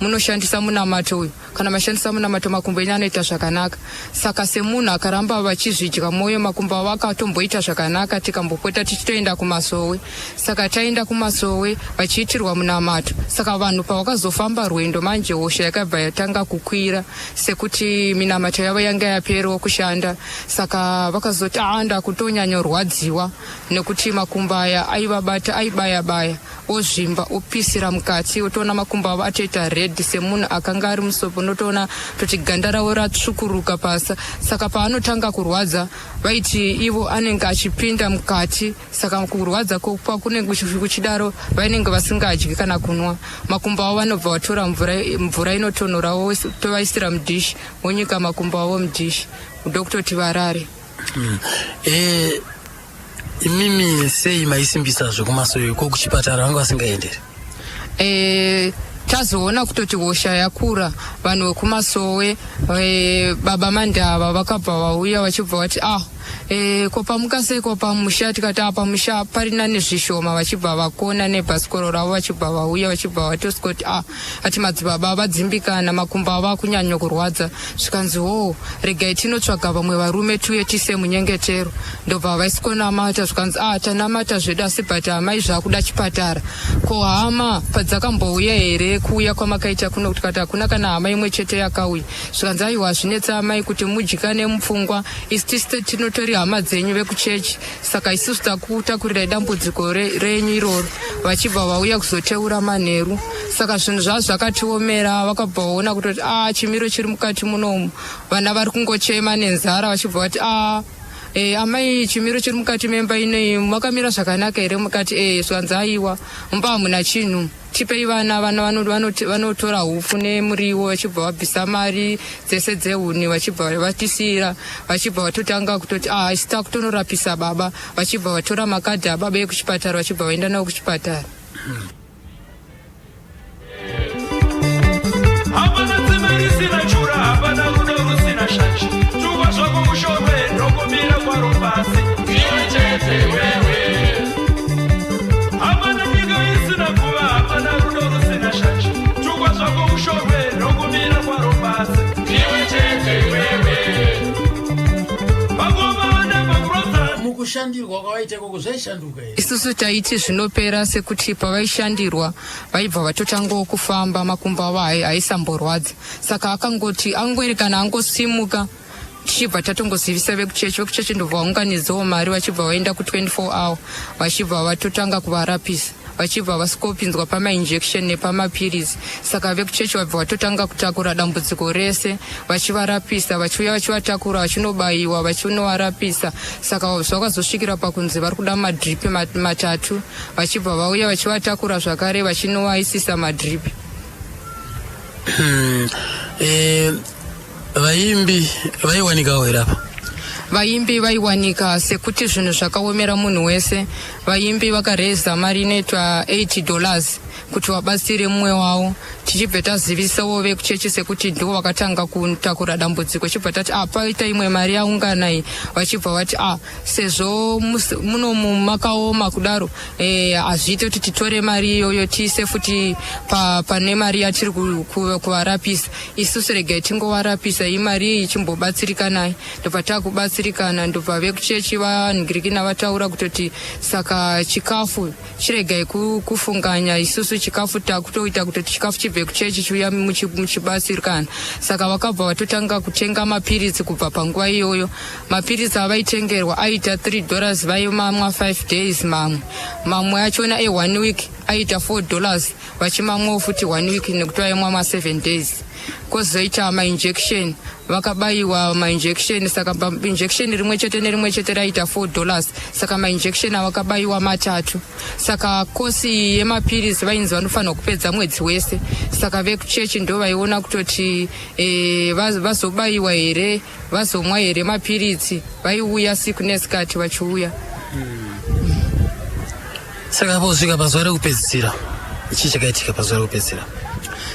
munoshandisa munamato uyu kana mashandisa munamato makumbo enyu anoita zvakanaka saka semunhu akaramba vachizvidya moyo makumbo avo akatomboita zvakanaka tikambopota tichitoenda kumasowe saka taenda kumasowe vachiitirwa munamato saka vanhu pavakazofamba rwendo manje hosha yakabva yatanga kukwira sekuti minamato yavo yanga yaperawo kushanda saka vakazoti ndakutonyanyorwadziwa nekuti makumbo aya aivabata aibayabaya ozvimba opisira mukati otoona makumbo avo atoita red semunhu akanga ari musopo notoona toti ganda ravo ratsvukuruka pasa saka paanotanga kurwadza vaiti ivo anenge achipinda mukati saka kurwadza kwakunenge kuchidaro vainenge vasingadyi kana kunwa makumbo avo vanobva vatora mvura inotonorawo tovaisira mudhishi vonyika makumbo avo mudhishi kudokutoti varare imimi sei maisimbisa zvekumasowe ko kuchipatara vanga vasingaenderi tazoona kutoti hosha yakura vanhu vekumasowe baba vakabva vauya vachibva vati ko pamukaseko pamusha tikati pamusha parina nezvishoma vachibva vakona nebhasikoro ravo vachibva vauya vachibva vatosikoti ati madzibaba vadzimbikana makumbo avo akunyanya kurwadza zvikanzi regai tinotsvaga vamwe varume tuye tise munyengetero ndobva vaisikonamata zvikanzi tanamata zvedu asi but amai zvakuda chipatara ko hama padzakambouya here kuuya kwamakaita kuno tikati hakuna kana hama imwe chete yakauya zvikanzi aiwa zvinetsa amai kuti mudyikane mupfungwa isi tisi tinotori hama dzenyu vekuchechi saka isusu takutakurira dambudziko renyu iroro vachibva vauya kuzoteura manheru saka zvinhu zvavo zvakatiomera vakabva vaona kutoti chimiro chiri mukati munomu vana vari kungochema nenzara vachibva vati amai chimiro chiri mukati memba inei makamira zvakanaka here mukati zvanzi aiwa mumba hamuna chinhu tipei vana vanotora hufu nemuriwo vachibva vabvisa mari dzese dzehuni vachibva vatisira vachibva vatotanga kutoti isi takutonorapisa baba vachibva vatora makadhi ababa ekuchipatara vachibva vaenda navo kuchipatara hapana dzima risina chura hapana rudo rusina shachi tuva zvako mushorwe ndokumira kwaro pasi iwe chete wewe hapana nyika isina kuva hapana rudo rusina shachi tuva zvako mushorwe ndokumira kwaro pasi iwe chete wewe mukushandirwa kwavaiteko zvaishanduka here isusu taiti zvinopera sekuti pavaishandirwa vaibva vatotangawo kufamba makumbo avo haisamborwadza saka akangoti angoerekana angosimuka tichibva tatongozivisa vekuchechi ndobva vaunganidzawo mari vachibva vaenda ku24 hour vachibva vatotanga kuvarapisa vachibva vasikopinzwa pamainjection nepamapirizi saka vekuchechi vabva vatotanga kutakura dambudziko rese vachivarapisa vachiuya vachivatakura vachinobayiwa vachinovarapisa saka zvakazosvikira pakunzi vari kuda madhiripi 3 vachibva vauya vachivatakura zvakare vachinovaisisa madhiripi vaimbi vaiwanikawo here apa vaimbi vaiwanika sekuti zvinhu zvakaomera munhu wese vaimbi vakareza mari inoitwa $80 kuti vabatsire mumwe wavo. Tichibva tazivisawo vekuchechi sekuti ndivo vakatanga kutakura dambudziko, chibva tati paita imwe mari yaungana iyi, vachibva vati sezvo muno makaoma kudaro hazviite kuti titore mari iyoyo tiise futi pane mari yatiri kuvarapisa. Isusu regai tingovarapisa, iyi mari iyi chimbobatsirikanai. Ndobva takubatsirikana, ndobva vekuchechi vanhingirikina vataura kutoti saka chikafu chiregai kufunganya, isusu chikafu takutoita kutoti chikafu chibve kuchechi chiuya muchibatsirikana. Saka vakabva vatotanga kutenga mapiritsi kubva panguva iyoyo. Mapiritsi avaitengerwa aita $3 vaimamwa 5 days, mamwe achona 1 week aita $4 vachimamwawo futi 1 week nekuti vaimwa 7 days. Kozoita mainjection, vakabayiwa mainjection, saka injection rimwe chete nerimwe chete raita $4, saka mainjection vakabayiwa 3. Saka kosi yemapiritsi vainzi vanofanira kupedza mwedzi wese. Saka vekuchechi ndo vaiona kutoti vazobayiwa here, vazomwa here mapiritsi, vaiuya siku nesikati vachiuya. Saka posvika pazuva rekupedzisira, ichi chakaitika pazuva rekupedzisira.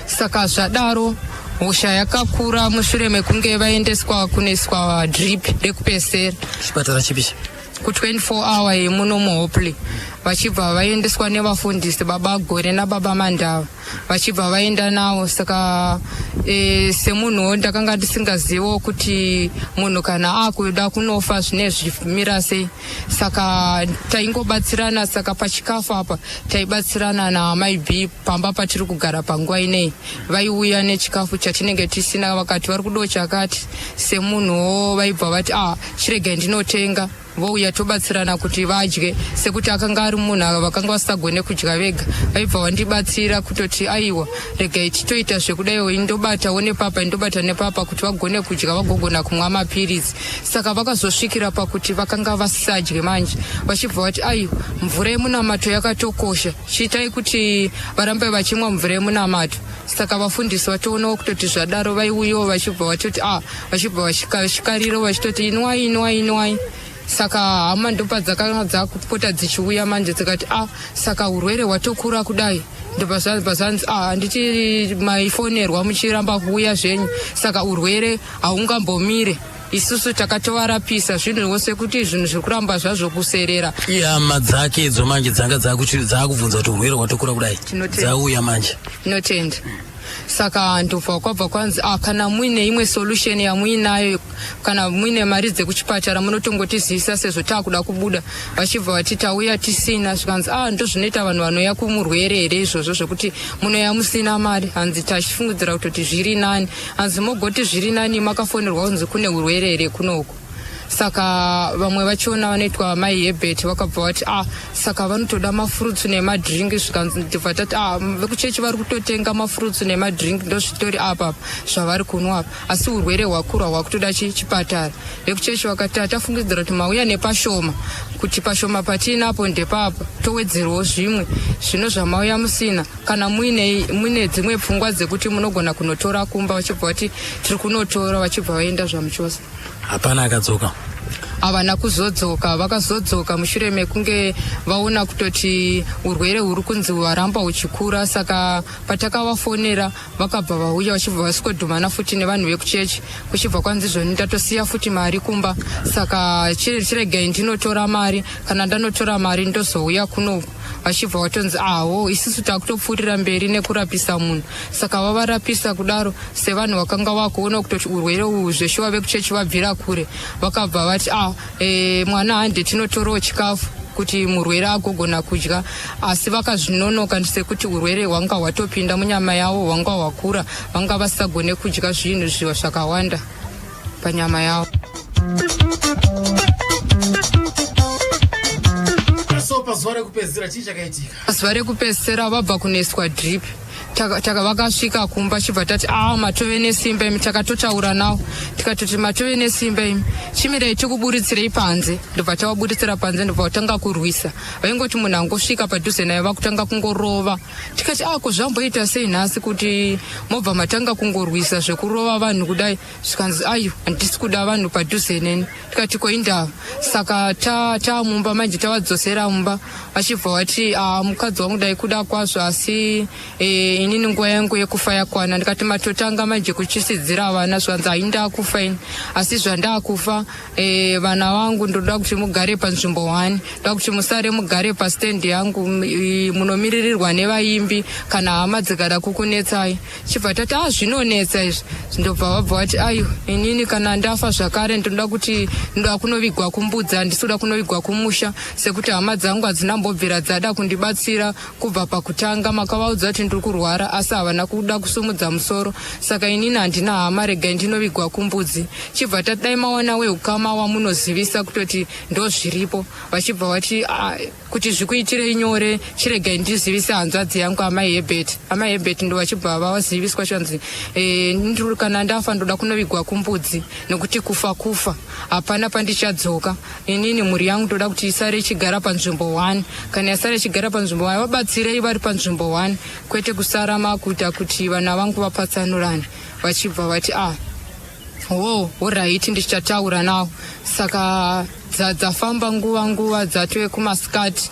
Saka zvadaro hosha yakakura mushure mekunge vaendeswa kunoiswa drip rekupedzisira. Chipatara chipi? Ku24 hour yemuno muHopley. Vachibva vaendeswa nevafundisi baba Gore nababa Mandava, vachibva vaenda navo. Saka semunhu ndakanga ndisingazivo kuti munhu kana akuda kunofa zvine zvimira sei. Saka taingobatsirana, saka pachikafu apa taibatsirana naMaib pamba patiri kugara panguva inei. Vaiuya nechikafu chatinenge tisina, vakati vari kudo chakati, semunhuwo vaibva vati chiregai ndinotenga, vouya tobatsirana kuti vadye. Sekuti akanga ari munhu vakanga vasagone kudya vega, vaibva vandibatsira kutoti aiwa regai titoita zvekudaiwo, indobatawo nepapa, indobata nepapa kuti vagone kudya, vagogona kumwa mapiritsi. Saka vakazosvikira pakuti vakanga vasadye manje, vachibva vati aiwa mvura yemunamato yakatokosha, chiitai kuti varambe vachimwa mvura yemunamato. Saka vafundisi vatoonawo kutoti zvadaro vaiuyawo vachibva vatoti vachibva vashikarirawo vachitoti inwai. Saka hama ndopa dzakanga kupota dzichiuya manje dzikati saka urwere hwatokura kudai. Ndobazanzi handiti maifonerwa muchiramba kuuya zvenyu, saka urwere haungambomire. Isusu takatovarapisa zvinhuwo sekuti zvinhu zvekuramba zvazvo kuserera. Hama dzake idzo manje dzanga dzakubvunza kuti urwere hwatokura kudai dzauya manje. Tinotenda. Saka ndobva kwabva kwanzi kana muine imwe solution yamuinayo, kana muine mari dzekuchipatara munotongotizivisa sezvo takuda kubuda. Vachibva vati tauya tisina, zvikanzi ndozvinoita vanhu vanouya kumurwere here izvozvo zvekuti munoya musina mari. Hanzi tachifungidzira kutoti zviri nani, hanzi mogoti zviri nani makafonerwa kunzi kune urwere here kunoku. Saka vamwe vachiona vanoitwa maihebheti vakabva vati saka vanotoda mafurutsu nemadhiringi. Zvikanzi ndibva tati vekuchechi vari kutotenga mafurutsu nemadhiringi, ndozvitori apa zvavari kunwa apa, asi urwere hwakura hwakutoda chipatara. Vekuchechi vakati tafungidzira kuti mauya nepashoma, kuti pashoma patinapo ndepapa towedzerwo zvimwe, zvino zvamauya musina. Kana muine dzimwe pfungwa dzekuti munogona kunotora kumba, vachibva vati tiri kunotora, vachibva vaenda zvamuchose. Hapana akadzoka? Havana kuzodzoka. Vakazodzoka mushure mekunge vaona kutoti urwere huri kunzi hwaramba huchikura. Saka patakavafonera vakabva vauya vachibva vasikodhumana futi nevanhu vekuchechi, kuchibva kwanzi izvoni ndatosiya futi mari kumba. Saka chiregai ndinotora mari, kana ndanotora mari ndozouya kunoku. Vachibva vatonzi isusu takutopfuurira mberi nekurapisa munhu. Saka vavarapisa kudaro, sevanhu vakanga vakuona kutoti urwere uhu zveshuwa vekuchechi vabvira kure, vakabva vati mwana hande tinotorawo chikafu kuti murwere agogona kudya. Asi vakazvinonoka sekuti urwere hwanga hwatopinda munyama yavo, hwanga hwakura, vanga vasagone kudya zvinhu zvakawanda panyama yavo. Pazuva rekupedzisira chii chakaitika? Pazuva rekupedzisira vabva kunoiswa drip. vakasvika kumba chibva tati matove nesimba imi, takatotaura nawo tikatoti matove nesimba imi, chimirai tikuburitsirei panze. Ndobva tavaburitsira panze, ndobva vatanga kurwisa. Vaingoti munhu angosvika padhuze naye vakutanga kungorova. Tikati ko zvamboita sei nhasi kuti mobva matanga kungorwisa zvekurova vanhu kudai? Zvikanzi handisi kuda vanhu padhuze neni. Tikati koindava. Saka tamumba manje tavadzosera mumba, vachibva vati mukadzi wangu dai kuda kwazvo, asi inini nguva yangu yekufa yakwana. Ndikati matotanga manje kuchisidzira vana, zvikanzi haindakufa ini, asi zvandakufa vana vangu ndoda kuti mugare panzvimbo 1, ndoda kuti musare mugare pastendi yangu munomiririrwa nevaimbi kana hama dzikada kukunetsai. Chibva tati zvinonetsa izvi. Ndobva vabva vati inini kana ndafa zvakare ndoda kuti ndoda kunovigwa kumbudzi, handisi kuda kunovigwa kumusha, sekuti hama dzangu hadzinambobvira dzada kundibatsira kubva pakutanga. Makavaudza kuti ndiri kurwara asi havana kuda kusumudza musoro, saka inini handina hama, regai ndinovigwa kumbudzi. Chibva tati dai mawana weukama wamunozivisa kutoti ndo zviripo. Vachibva vati kuti zvikuitirei nyore, chiregai ndizivise hanzvadzi yangu amai Hebert. Amai Hebert ndo vachibva vaziviswa chanzi kana ndafa ndoda kunovigwa kumbudzi, nekuti kufa hapana pandichadzoka. Inini mhuri yangu ndoda kuti isare ichigara panzvimbo 1. Kana yasare ichigara panzvimbo 1, vabatsirei vari panzvimbo 1, kwete kusara makuta kuti vana vangu vapatsanurane. Vachibva vati alright, ndichataura nawo. Saka dzafamba nguva dzatove kumasikati.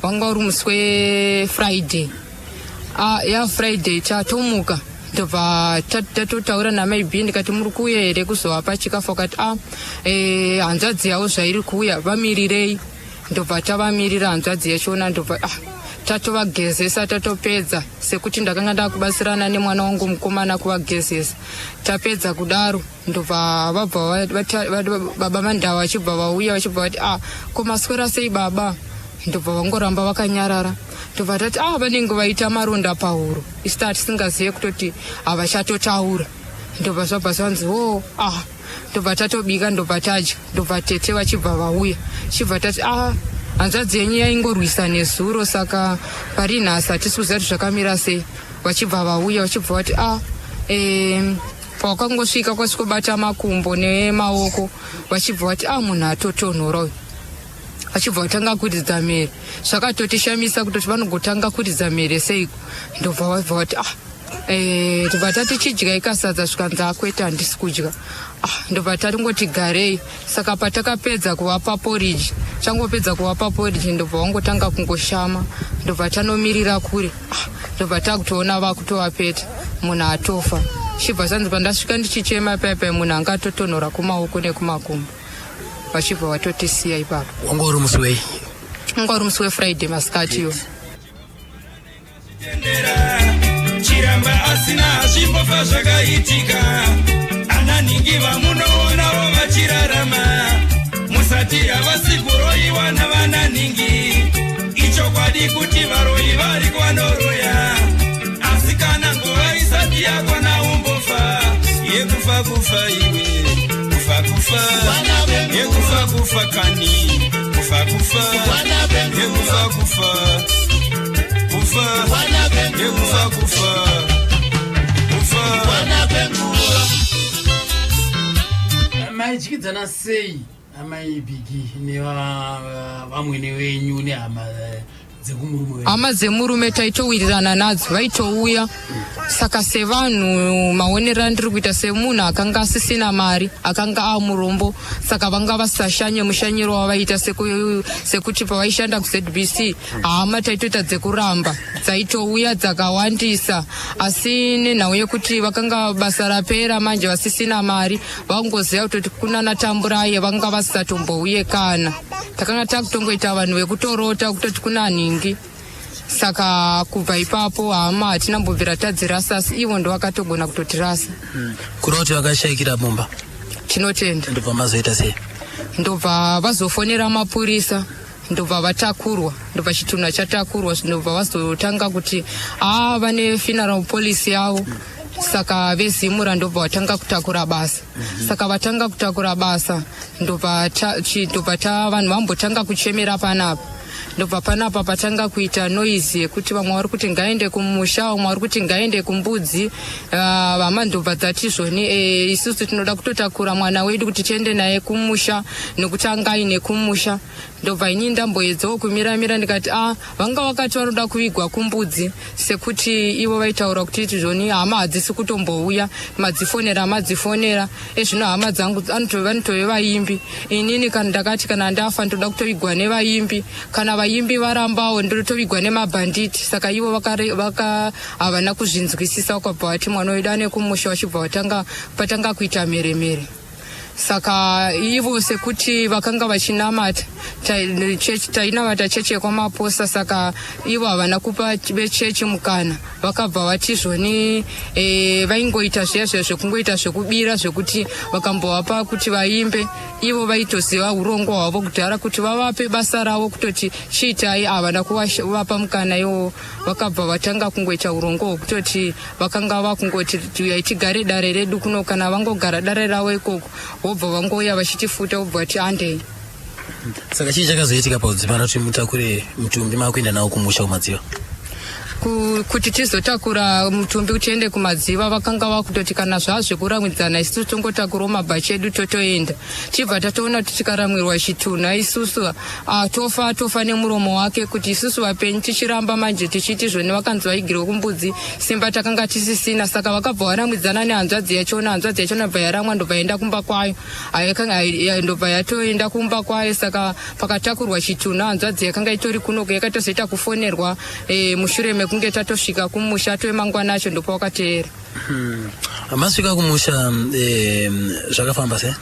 Wanga uri musi weFriday. Friday tatomuka, ndobva tatotaura namaybe, ndikati muri kuuya here kuzovapa chikafu? Akati hanzvadzi yavo zvairi kuuya, vamirirei. Ndobva tavamirira hanzvadzi yachona, ndobva tatovagezesa tatopedza, sekuti ndakanga ndakubatsirana nemwana wangu mukomana kuvagezesa. Tapedza kudaro, ndobva baba Mandava vachibva vauya vachibva vati komaswera sei baba? Ndobva vangoramba vakanyarara. Ndobva tati vanenge vaita maronda pahuro, isi tisingazive kutoti havachatotaura. Ndobva zvabva zvanzi ndobva tatobika, ndobva tadya. Ndobva tete vachibva vauya, chibva tati hanzvadzi yenyu yaingorwisa nezuro, saka pari nhasi hatisi kuziva kuti zvakamira sei. Vachibva vauya vachibva vati pawakangosvika kwasikobata makumbo nemaoko, vachibva vati munhu atotonhora uyu. Vachibva vatanga kuridza mhere. Zvakatotishamisa kutoti vanogotanga kuridza mhere seiko. Ndobva vabva vati ndobva tati chidya ikasadza, zvikanzi kwete handisi kudya. Ndobva tatingoti garei. Saka patakapedza kuvapa porridge, changopedza kuvapa porridge, ndobva wangotanga kungoshama. Ndobva tanomirira kure. Ndobva takutoona vakutovapeta, munhu atofa. Chibva zvanzi pandasvika ndichichema paipai munhu angatotonhora kumaoko nekumakumbo. Vachibva vatotisiya ipapo. Wanga uri musi wei? Wanga uri musi weFriday masikati yo. Chiramba asina zvimbofa zvakaitika, ananingi vamunoonawo vachirarama, musati havasi kuroyiwa navananingi. Ichokwadi kuti varoyi vari kwanoroya, asi kana nguva isati yakwana umbofa, yekufa iwe kufa yekufa kani kufa yekufa maidyidzana sei amai Bigi nevamwene venyu nehama dzekumurume? Hama dzemurume taitowirirana nadzo, vaitouya. Saka sevanhu maonero andiri kuita semunhu akanga asisina mari, akanga amurombo, saka vanga vasashanye mushanyiro wavaita, sekuti pavaishanda kuZBC hama taitoita dzekuramba dzaitouya dzakawandisa. Asi nenhau yekuti vakanga basa rapera manje vasisina mari, vangoziva kutoti kuna naTamburaye vanga vasisatombouye kana. Takanga takutongoita vanhu vekutorota kutoti kuna nhingi. Saka kubva ipapo hama hatinambobvira tadzirasa, asi ivo ndo vakatogona kutotirasa. Kuda kuti vakashayikira mumba? Tinotenda. Ndobva mazoita sei? Ndobva vazofonera mapurisa, ndobva vatakurwa, ndobva chitunha chatakurwa, ndobva vazotanga kuti vane funeral policy yavo. Saka vezimura ndobva vatanga kutakura basa. Saka vatanga kutakura basa, ndobva vanhu vambotanga kuchemera panapa. ndobva panapa patanga kuita noise yekuti vamwe vari kuti ngaende kumusha, vamwe vari kuti ngaende kumbudzi. Vama ndobva dzati zvoni isusu tinoda kutotakura mwana wedu kuti tiende naye kumusha nekuti anga aine kumusha. Ndobva ini ndamboedzawo kumiramira ndikati vanga vakati vanoda kuvigwa kumbudzi sekuti ivo vaitaura kuti zvoni hama hadzisi kutombouya, madzifonera ezvino hama dzangu vanotove vaimbi. Inini kana ndakati kana ndafa ndoda kutovigwa nevaimbi, kana vaimbi varambawo ndotovigwa nemabhanditi. Saka ivo havana kuzvinzwisisa, vakabva vati mwana wedu ane kumusha, vachibva patanga kuita mheremhere. Saka ivo sekuti vakanga vachinamata tainamata chechi kwamaposa, saka ivo havana kupa vechechi mukana. Vakabva vati zvoni vaingoita zviya zvekungoita zvekubira zvekuti vakambovapa kuti vaimbe. Ivo vaitoziva urongo hwavo kudhara kuti vavape basa ravo kutoti chiitai, havana kuvapa mukana. Ivo vakabva vatanga kungoita urongo hwekutoti vakanga vakungoti tigare dare redu kuno, kana vangogara dare ravo ikoko vobva vangouya vachitifuta vobva vati andei. Saka chii chakazoitika paudzimana kuti mutakure mutumbi makuenda nawo kumusha kumadziva? Kuti tizotakura mutumbi tiende kumadziva, vakanga vakutoti kana zvazvekuramwidzana isusu tongotakurawo mabhachi edu totoenda. Tibva tatoona kuti tikaramwirwa chitunha isusu tofa nemuromo wake, kuti isusu vapenyu tichiramba manje tichiti zvoni vakanzi vaigirwe kumbudzi simba takanga tisisina. Saka vakabva varamwidzana nehanzvadzi yachona, hanzvadzi yachona bva yaramwa ndobva yaenda kumba kwayo, ndobva yatoenda kumba kwayo. Saka pakatakurwa chitunha, hanzvadzi yakanga itori kunoko yakatozoita kufonerwa mushure mekunge tatosvika kumusha mangwana acho ndopa wakateera. Masvika kumusha zvakafamba sei?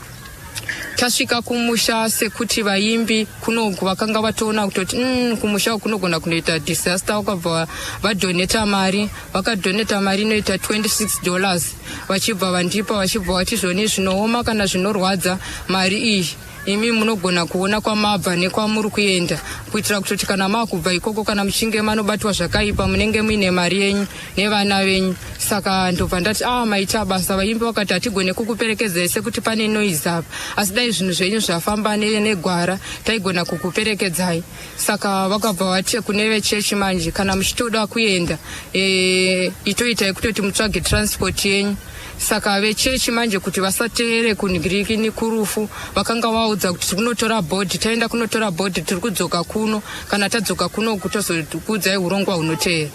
Tasvika kumusha sekuti vaimbi kunoku vakanga vatoona kutoti kumusha kunogona kunoita disaster, vakabva vadoneta mari. Vakadoneta mari inoita $26 vachibva vandipa, vachibva vati zvoni zvinooma kana zvinorwadza mari iyi imi munogona kuona kwamabva nekwamuri kuenda, kuitira kuti kana makubva ikoko kana muchinge manobatwa zvakaipa munenge muine mari yenyu nevana venyu. Saka ndobva ndati maita basa. Vaimbi vakati hatigone kukuperekedzai sekuti pane noise apa, asi dai zvinhu zvenyu zvafamba negwara taigona kukuperekedzai. Saka vakabva vati kune vechechi manje kana muchitoda kuenda itoitai kutoti mutsvage transport yenyu. Saka vechechi manje kuti vasateere kunhiriki nekurufu vakanga vaudza kuti tiri kunotora bhodhi, taenda kunotora bhodhi, tiri kudzoka kuno, kana tadzoka kuno kutozokuudzai urongwa hunoteera.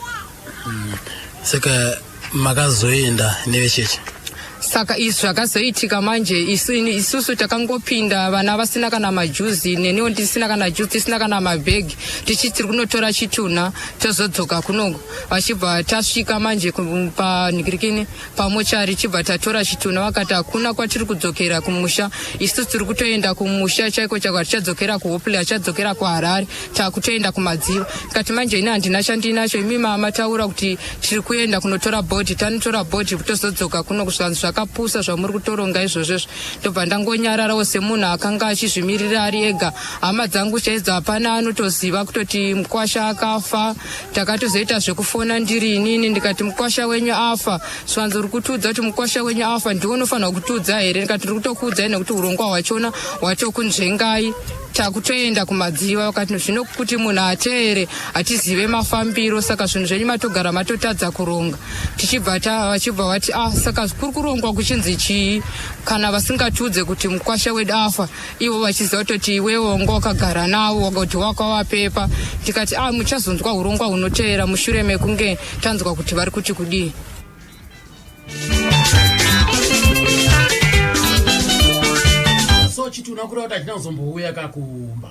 Saka makazoenda nevechechi? Saka izvi zvakazoitika manje isusu takangopinda vana vasina kana majuzi, neniwo ndisina kana juzi, tisina kana mabhegi, tichiti tiri kunotora chitunha tozodzoka kunoko. Vachibva tasvika manje panhikirikini pamochari, chibva tatora chitunha, vakati hakuna kwatiri kudzokera kumusha, isusu tiri kutoenda kumusha chaiko chako, tichadzokera kuhopli, tichadzokera kuharare, takutoenda kumadziva. Tikati manje ini handina chandinacho, imi mama taura kuti tiri kuenda kunotora bhodhi, tanotora bhodhi kutozodzoka kunoko. Zvakapusa zvamuri kutoronga izvozvo, ndobva ndangonyararawo semunhu akanga achizvimirira ari ega. Hama dzangu chaidza hapana anotoziva kutoti mukwasha akafa. Takatozoita zvekufona ndiri inini ndikati mukwasha wenyu afa, svanzo uri kutiudza kuti mukwasha wenyu afa, ndiwo unofanira kutiudza here? Ndikati ndiri kutokuudzai nekuti urongwa hwachona hwatokunzvengai. Takutoenda kumadziva, vakati zvino kuti munhu ateere hatizive mafambiro, saka zvinhu zvenyu matogara matotadza kuronga. Vachibva vati saka kuri kurongwa kuchinzi chii kana vasingatiudze kuti mukwasha wedu afa, ivo vachiziva kutoti iwewo wanga wakagara navo wakati wakavapepa. Tikati muchazonzwa urongwa hunoteera mushure mekunge tanzwa kuti vari kuti kudii. So chitunha kuri kuti hachina kuzombouya kakumba.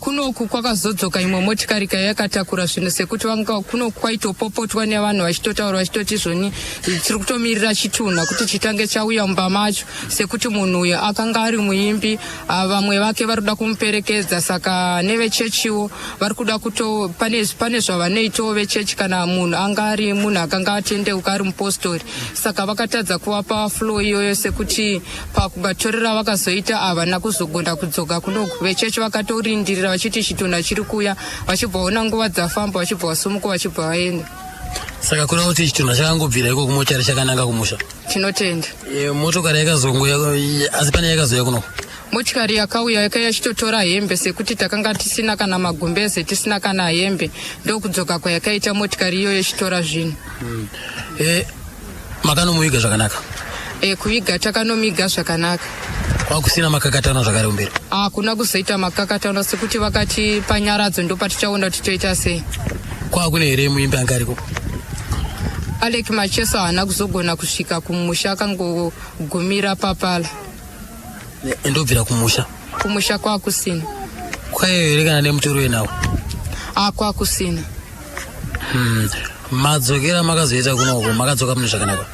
Kunoku kwakazodzoka imwe motikari yakatakura zvinhu sekuti kuno kwaitopopotwa nevanhu vachitotaura vachitoti zvoni tiri kutomirira chitunha kuti chitange chauya mumba macho, sekuti munhu uyo akanga ari muimbi, vamwe vake vari kuda kumuperekedza. Saka nevechechiwo vari kuda pane zvavanoitawo vechechi kana munhu anga ari munhu akanga atendeuka ari mupostori. Saka vakatadza kuvapa flow iyoyo, sekuti pakubatorera vakazoita havana kuzogona kudzoka kunoku. Vechechi vakatorindira vachiti chitunha chiri kuya, vachibva ona nguva dzafamba, vachibva vasumuka, vachibva vaenda. Saka kuna kuti chitunha chakangobvira iko kumochari chakananga kumusha? Tinotenda. Motokari yakazongoya, asi pane yakazoya kunoko? motikari yakauya yakaiya chitotora hembe sekuti takanga tisina kana magumbeze tisina kana hembe ndokudzoka kwayakaita motikari iyoyo chitora zvinhu. Makanomuviga zvakanaka? Kuviga takanomiga zvakanaka. Kwakusina makakatano zvakare kumberi? Hakuna kuzoita makakatano sekuti vakati panyaradzo ndopatichaona kuti toita sei. Kwakune here muimbi anga ariko? Alec Macheso haana kuzogona kusvika kumusha akangogumira papala. Ndobvira kumusha? Kumusha kwakusina. Kwaiyo here kana nemutoro wenawo? Kwakusina. Madzokera makazoita kunoko makadzoka mune zvakanaka?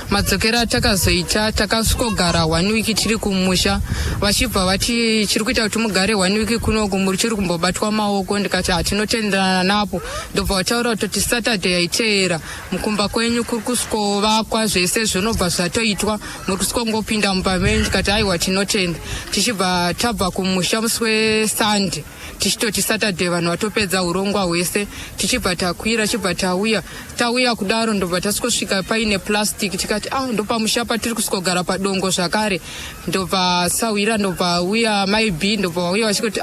Madzokera takazoita takasvogara 1 week tiri kumusha vachibva vati chiri kuita kuti mugare 1 week kunoku muri chiri kumbobatwa maoko ndikati hatinotenderana napo ndobva vataura kuti Saturday yaiteera mukumba kwenyu kuri kusvovakwa zvese zvinobva zvatoitwa muri kusvongopinda mumba menyu ndikati aiwa tinotenda tichibva tabva kumusha musi weSunday tichitoti Saturday vanhu vatopedza urongwa hwese tichibva takwira chibva tauya kudaro ndobva tasvika paine plastic tikati ndopamusha patiri kusvogara padongo zvakare ndobva sawira ndobva uya maibi ndobva uya vachikoti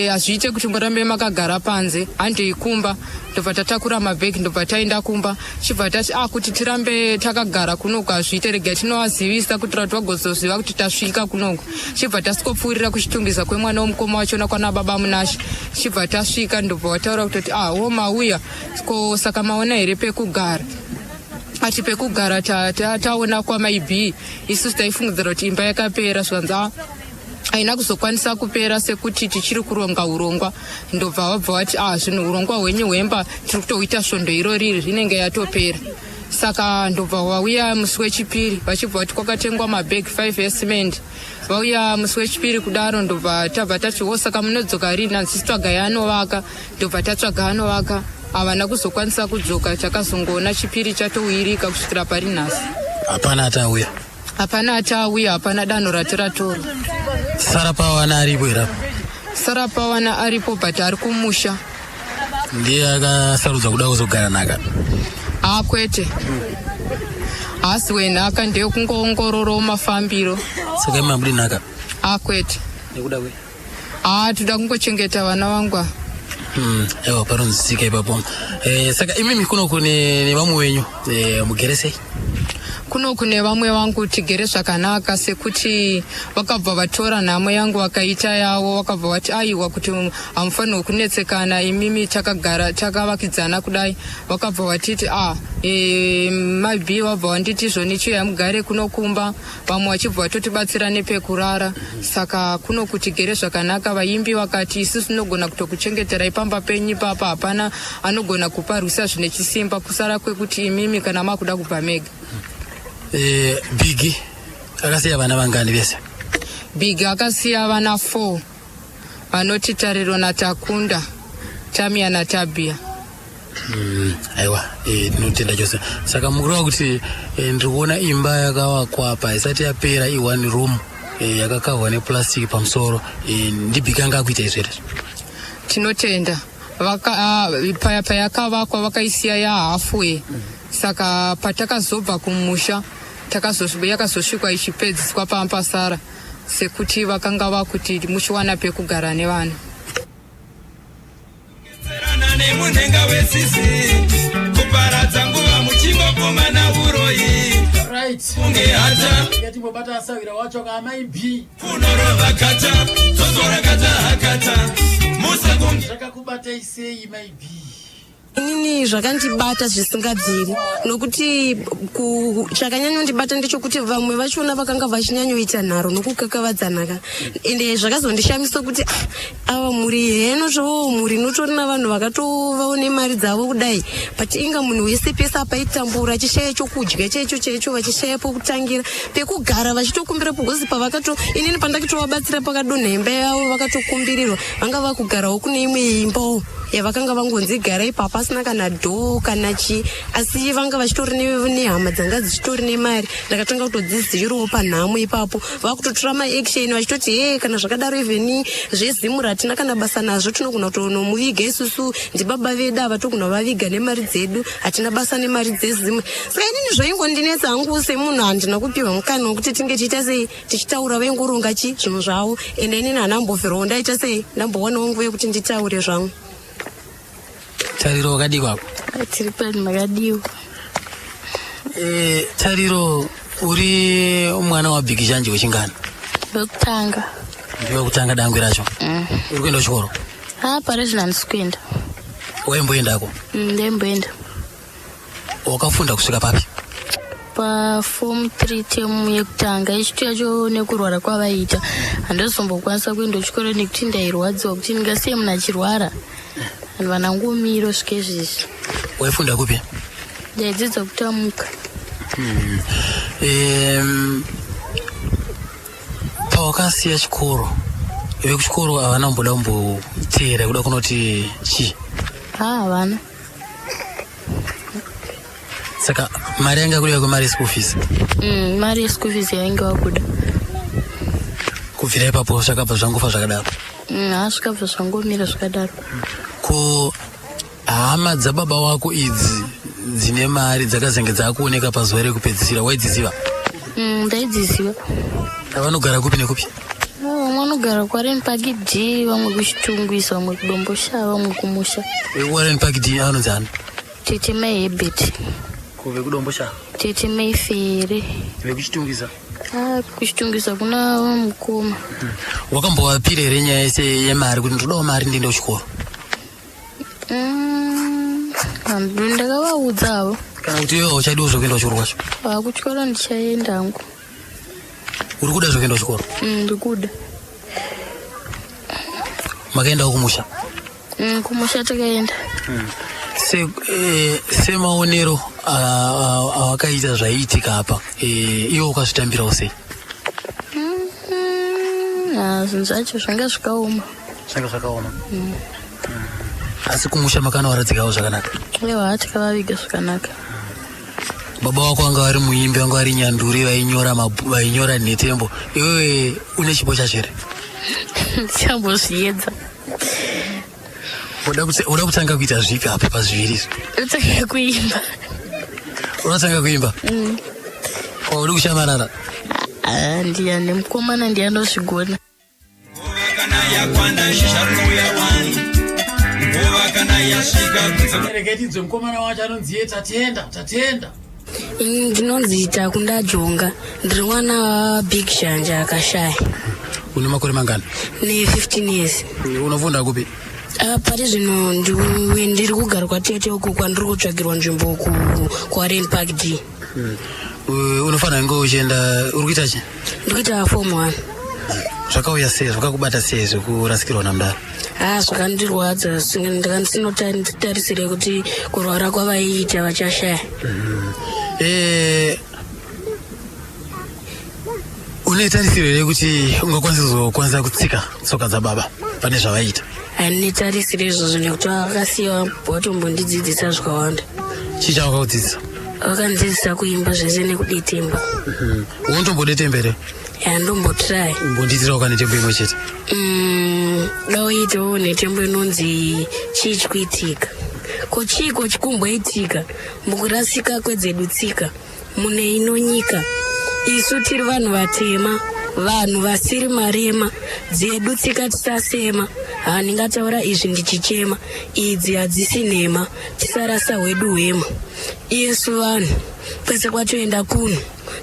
hazviite kuti murambe makagara panze handeikumba ndobva tatakura mabhegi ndobva taenda kumba chibva tati kuti tirambe takagara kunoku hazviite regai tinovazivisa kuti twagozoziva kuti tasvika kunoku chibva tasvikopfuurira kuchitungiza kwemwana womukoma wachona kwana baba Munashe chibva tasvika ndobva vataura kutoti mauya saka maona here pekugara ati pekugara taona kwamaibi isusu taifungidzira kuti imba yakapera zvanza haina kuzokwanisa kupera sekuti tichiri kuronga urongwa ndobva vabva vati zvinhu urongwa hwenyu hwemba tiri kutoita svondo iroriri rinenge yatopera saka ndobva vauya musi wechipiri vachibva kuti kwakatengwa mabhegi 5 esimende vauya musi wechipiri kudaro ndobva tabva tati saka munodzoka rini hanzisi tsvagai anovaka ndobva tatsvaga anovaka havana kuzokwanisa kudzoka takazongoona chipiri chatowirika kusvikira pari nhasi. Hapana atauya? Hapana atauya, hapana danho ratiratora. Sarapawana aripo here? Sarapawana aripo but ari kumusha. Ndiye akasarudza kuda kuzogara naka? Kwete. Asi wenhaka ndeye kungoongororo mafambiro. Saka imabudi naka? Kwete. Nekuda kwe? Toda kungochengeta vana vangu. Ewa paronzisika ipapo. Saka imimi kunoku nevamwe wenyu mugere sei? Kunoku nevamwe vangu tigere zvakanaka sekuti vakabva vatora nhamo yangu vakaita yavo vakabva vati aiwa kuti hamufanirwi kunetsekana imimi takavakidzana kudai vakabva vatiti mabhi vabva vanditi zvoni chiuya mugare kunokumba vamwe vachibva vatotibatsira nepekurara saka kunoku tigere zvakanaka vaimbi vakati isusu tinogona kutokuchengeterai pamba penyu ipapa hapana anogona kuparwisa zvine chisimba kusara kwekuti imimi kana makuda kubva mega. Bigi akasiya vana vangani vese? Bigi akasiya vana 4 vanoti Tariro naTakunda, Tamia naTabia. Aiwa, tinotenda chose. Saka mukureva kuti ndikuona imba yakavakwa apa isati yapera i1 room yakakavwa neplastic pamusoro ndibhigi anga akuita izvere? Tinotenda payakavakwa vakaisiya yahalfway saka patakazobva kumusha yakazosvikwa ichipedziswa pampasara sekuti vakanga vakuti muchiwana pekugara nevana. Nemunhenga wesisi kuparadza nguva muchingogumana uroi unge hata yatimbobata asawira wacho kamaibi kunorova kata tozora kata hakata musango zvakakubata isei maibi? Inini zvakandibata zvisingabviri nokuti chakanyanyondibata ndechekuti vamwe vachona vakanga vachinyanyoita nharo nokukakavadzanaka ende zvakazondishamisa kuti ava muri heno zvowo muri notorina vanhu vakatovawo nemari dzavo kudai but inga munhu wese pese apaitambura achishaya chokudya chaicho vachishaya pokutangira pekugara vachitokumbira pogozi inini pandakitovabatsira pakadonha imba yavo vakatokumbirirwa vanga vakugarawo kune imwe imbawo yavakanga vangonzi gara ipapa pasina kana dhoo kana chi, asi vanga vachitori nehama dzanga dzichitori nemari. Ndakatanga kutodzizivirowo panhamo ipapo, vakutotora maaction vachitoti kana zvakadaro even zvezimura hatina kana basa nazvo, tinogona kutonomuviga isusu ndibaba vedu ava, togona vaviga nemari dzedu, hatina basa nemari dzezimwe. Saka inini zvaingondinetsa hangu semunhu handina kupiwa mukana wekuti tinge tiita sei tichitaura vaingoronga chi zvinhu zvavo, ende inini handambofirawo ndaita sei ndambowanawo nguva yekuti nditaure zvangu. Tariro wakadiwa Tiri pani makadiwa. Tariro uri mwana wa Big Janje wechingani? Wekutanga. Ndiwe kutanga dangwe racho? Uri kuenda kuchikoro? Parizvino handisi kuenda. Waimboendako? Ndaimboenda. Wakafunda kusvika papi? Paform 3 temu yekutanga. Ichitu yacho nekurwara kwavaita handazombokwanisa kuenda kuchikoro nekuti ndairwadziwa kuti ndingasiye munhu achirwara. Vanhu vanangomiro svike izvizvi. Waifunda kupi? Ndaidzidza kutamuka. Pawakasiya chikoro, vekuchikoro havana mboda kumboteera kuda kunoti chi? Havana. Saka mari yanga kudiwa kwemari yeschool fees? Mari yeschool fees yainge wakuda. Kubvira ipapo zvakabva zvangofa zvakadaro? Zvakabva zvangomira zvakadaro. Ko hama dzababa wako idzi dzine mari dzakazenge dzakuoneka pazuva rekupedzisira waidziziva? Ndaidziziva. Vanogara kupi nekupi? Vamwe vanogara kuRaren Park D, vamwe kuchitungwisa, vamwe kudombosha, vamwe kumusha. WeRaren Park D anonzi ani? Tete Herbert. Vekudombosha? Tete Ferry. Vekuchitungwisa? Kuchitungwisa kuna mukoma. Wakambowapira here nyaya yese yemari kuti ndodawo mari ndiende kuchikoro? Ndakavaudza havo. Kana kuti iwe hauchadiwo zvokuenda kuchikoro kwacho? Kuchikoro ndichaenda hangu. Uri kuda zvokuenda kuchikoro? Ndikuda. Makaendawo kumusha? Kumusha takaenda. Semaonero awakaita zvaiitika apa, iwe ukazvitambirawo sei? Zvinhu zvacho zvanga zvakaoma. Zvanga zvakaoma? Asi kumusha makanowaradzikawo zvakanaka? Ewa, tikavaviga zvakanaka. Baba wako vanga vari muimbi, vanga vari nyanduri, vainyora nhetembo. Iwewe une chipo chacho here? Ndichambozviedza. Uda kutanga kuita zvipi apa pazviviri izvi? Utanga kuimba. Unatanga kuimba? Uri kushamarara? Ndiyani mukomana ndiyanozvigona. Reketidzwe mukomana wacho anonzi tatenda. Ndinonzi Takunda Jonga, ndiri mwana wa Big Janje akashaya. Une makore mangani? Ne 15 years. Unofunda kupi? Pari zvino ndiri kugara kwatete uko kwandiri kutsvagirwa nzvimbo kuRaren Park D. Unofanira kunge uchienda, uri kuita chi? Ndiri kuita form 1. Zvakauya sei, zvakakubata sei zvekurasikirwa namudaro? Zvakandirwadza, ndinotarisire kuti kurwara kwavaiita vachashaya. Une tarisiro here kuti ungakwanisa kutsika tsoka dzababa pane zvavaiita? Handine tarisiro izvozvo nekuti vakasiya vatombondidzidzisa zvakawanda. Chii chavakakudzidzisa? Vakandidzidzisa kuimba zvese nekudetemba. Unotombodetemba here? Ndombotirai. Umbondiitirawo kana tembo imwe chete? Dawoitawo netembo inonzi chii chikuitika. Ko chiko chikumboitika mukurasika kwedzedu tsika mune ino nyika. Isu tiri vanhu vatema, vanhu vasiri marema, dzedu tsika tisasema. Handingataura izvi ndichichema, idzi hadzisi nhema, tisarasa hwedu hwema. Isu vanhu kwese kwatoenda kuno,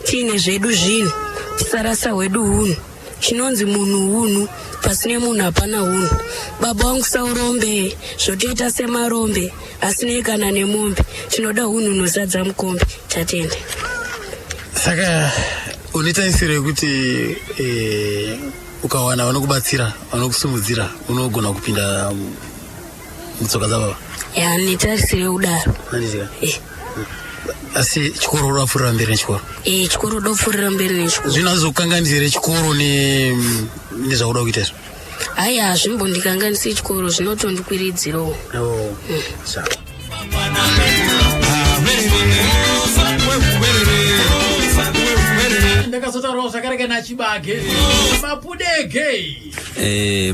tiine zvedu zvinhu, tisarasa hwedu hunhu. Chinonzi munhu hunhu, pasine munhu hapana hunhu. Baba wangu saurombe, zvotoita semarombe, asinei kana nemombe. Tinoda hunhu nozadza mukombe, tatende. Saka unetarisiro yekuti ukawana vanokubatsira, vanokusumudzira, unogona kupinda mutsoka dzababa? Netarisiro kudaro. Asi chikoro udapfuurira mberi nechikoro? Chikoro udapfuurira mberi nechikoro. Zvino hazokukanganisire chikoro nezvakuda kuita izvo? Haiwa, hazvimbondikanganisi chikoro, zvinotondikwiridzirawo. Sawa. vana Chibage Mapudege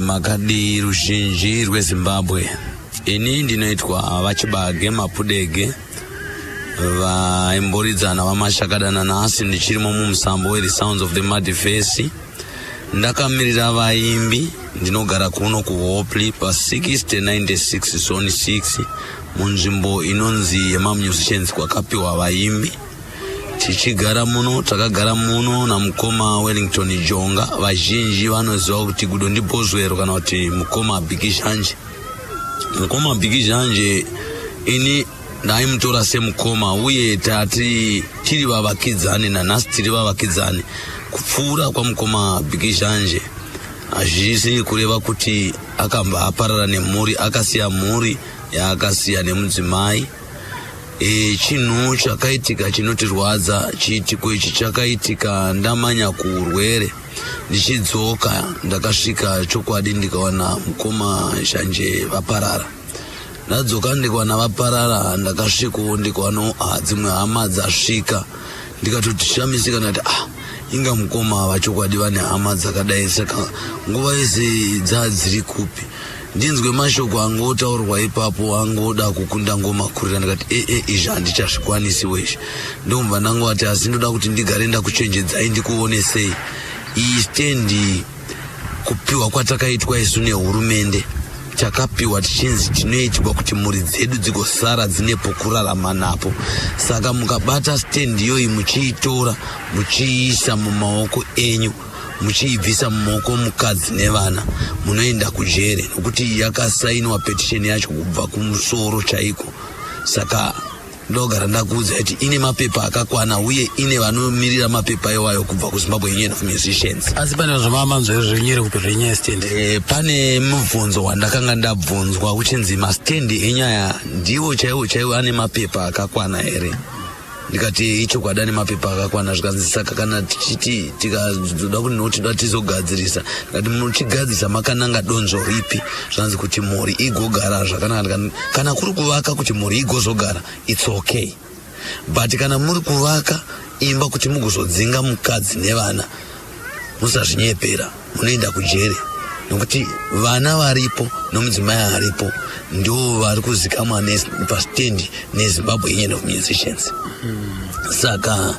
makadi ruzhinji rweZimbabwe. Ini ndinoitwa vaChibage Mapudege vaimboridzana vamashakadana nhasi ndichirimo mumusambo weThe Sounds of the Muddy Face. Ndakamirira vaimbi, ndinogara kuno kuHopley pa 6096 Zone 6 munzvimbo inonzi yemamusicians kwakapiwa vaimbi. Tichigara muno, takagara muno namukoma Wellington Jonga. Vazhinji vanoziva kuti Gudo Ndibozwero kana kuti mukoma Big Zhanje. Mukoma Big Zhanje ini ndaimutora semukoma uye tiri vavakidzani nanhasi tiri vavakidzani. Kupfuura kwamukoma Big Zhanje hazvisi kureva kuti akamba aparara nemhuri, akasiya mhuri yaakasiya nemudzimai. Chinhu chakaitika chinotirwadza, chiitiko ichi chakaitika ndamanya kuurwere. Ndichidzoka ndakasvika chokwadi ndikawana mukoma Zhanje vaparara. Ndadzoka ndikawana vaparara, ndakasvikawo ndikawana dzimwe hama dzasvika. Ndikatoti shamisika ndati inga mukoma vachokwadi vane hama dzakadai, saka nguva yese dzadziri kupi? Ndinzwe mashoko angotaurwa ipapo angoda kukunda ngoma kurira. Ndikati izvi handichazvikwanisi weshe. Ndomva ndangoti asi ndoda kuti ndigare ndakuchenjedzai ndikuonesei. Iyi stendi kupiwa kwatakaitwa isu nehurumende, takapiwa tichinzi tinoitirwa kuti mhuri dzedu dzigosara dzine pokurarama napo. Saka mukabata stendi iyoyi muchiitora muchiisa mumaoko enyu, muchiibvisa mumaoko mukadzi nevana, munoenda kujere, nokuti yakasainwa petisheni yacho kubva kumusoro chaiko. Saka ndogara ndakuudza kuti ine mapepa akakwana uye ine vanomirira mapepa iwayo kubva kuZimbabwe Union of Musicians. Asi pane zvamamanzwa zvenyere kuti renyaya stand. Pane mubvunzo wandakanga ndabvunzwa uchinzi mastendi enyaya ndiwo chaiwo ane mapepa akakwana here. Ndikati ichokwadi ane mapepa akakwana. Zvikanzi saka kana tichiti tikazoda kuti notoda tizogadzirisa, ndikati muchigadzirisa makananga donzvo ripi? Zvanzi kuti mhuri igogara zvakanaka. Kana kuri kuvaka kuti mhuri igozogara, it's okay, but kana muri kuvaka imba kuti mugozodzinga mukadzi nevana, musazvinyepera, munoenda kujere, nokuti vana varipo nomudzimai aripo ndo vari kuzikamwa pastendi neZimbabwe Union of Musicians. Saka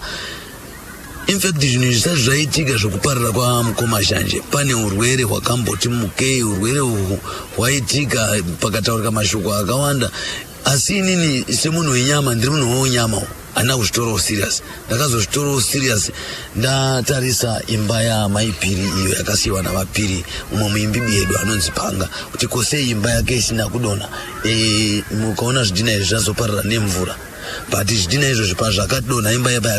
in fact zvinhu zvisati zvaitika zvokuparara kwamukoma Zhanje, pane urwere hwakamboti mukei. Urwere uhwu hwaitika pakataurika mashoko akawanda, asi inini semunhu wenyama ndiri munhu wenyama, handina kuzvitorawo serious. Ndakazozvitorawo serious ndatarisa imba yaMaipiri iyo yakasiyiwa naVapiri, umwe muimbi yedu anonzi Panga, kuti kosei imba yake isina kudonha. Mukaona zvidhina izvi zvazoparara nemvura, but zvidhina izvozvo pazvakadonha, imba yapa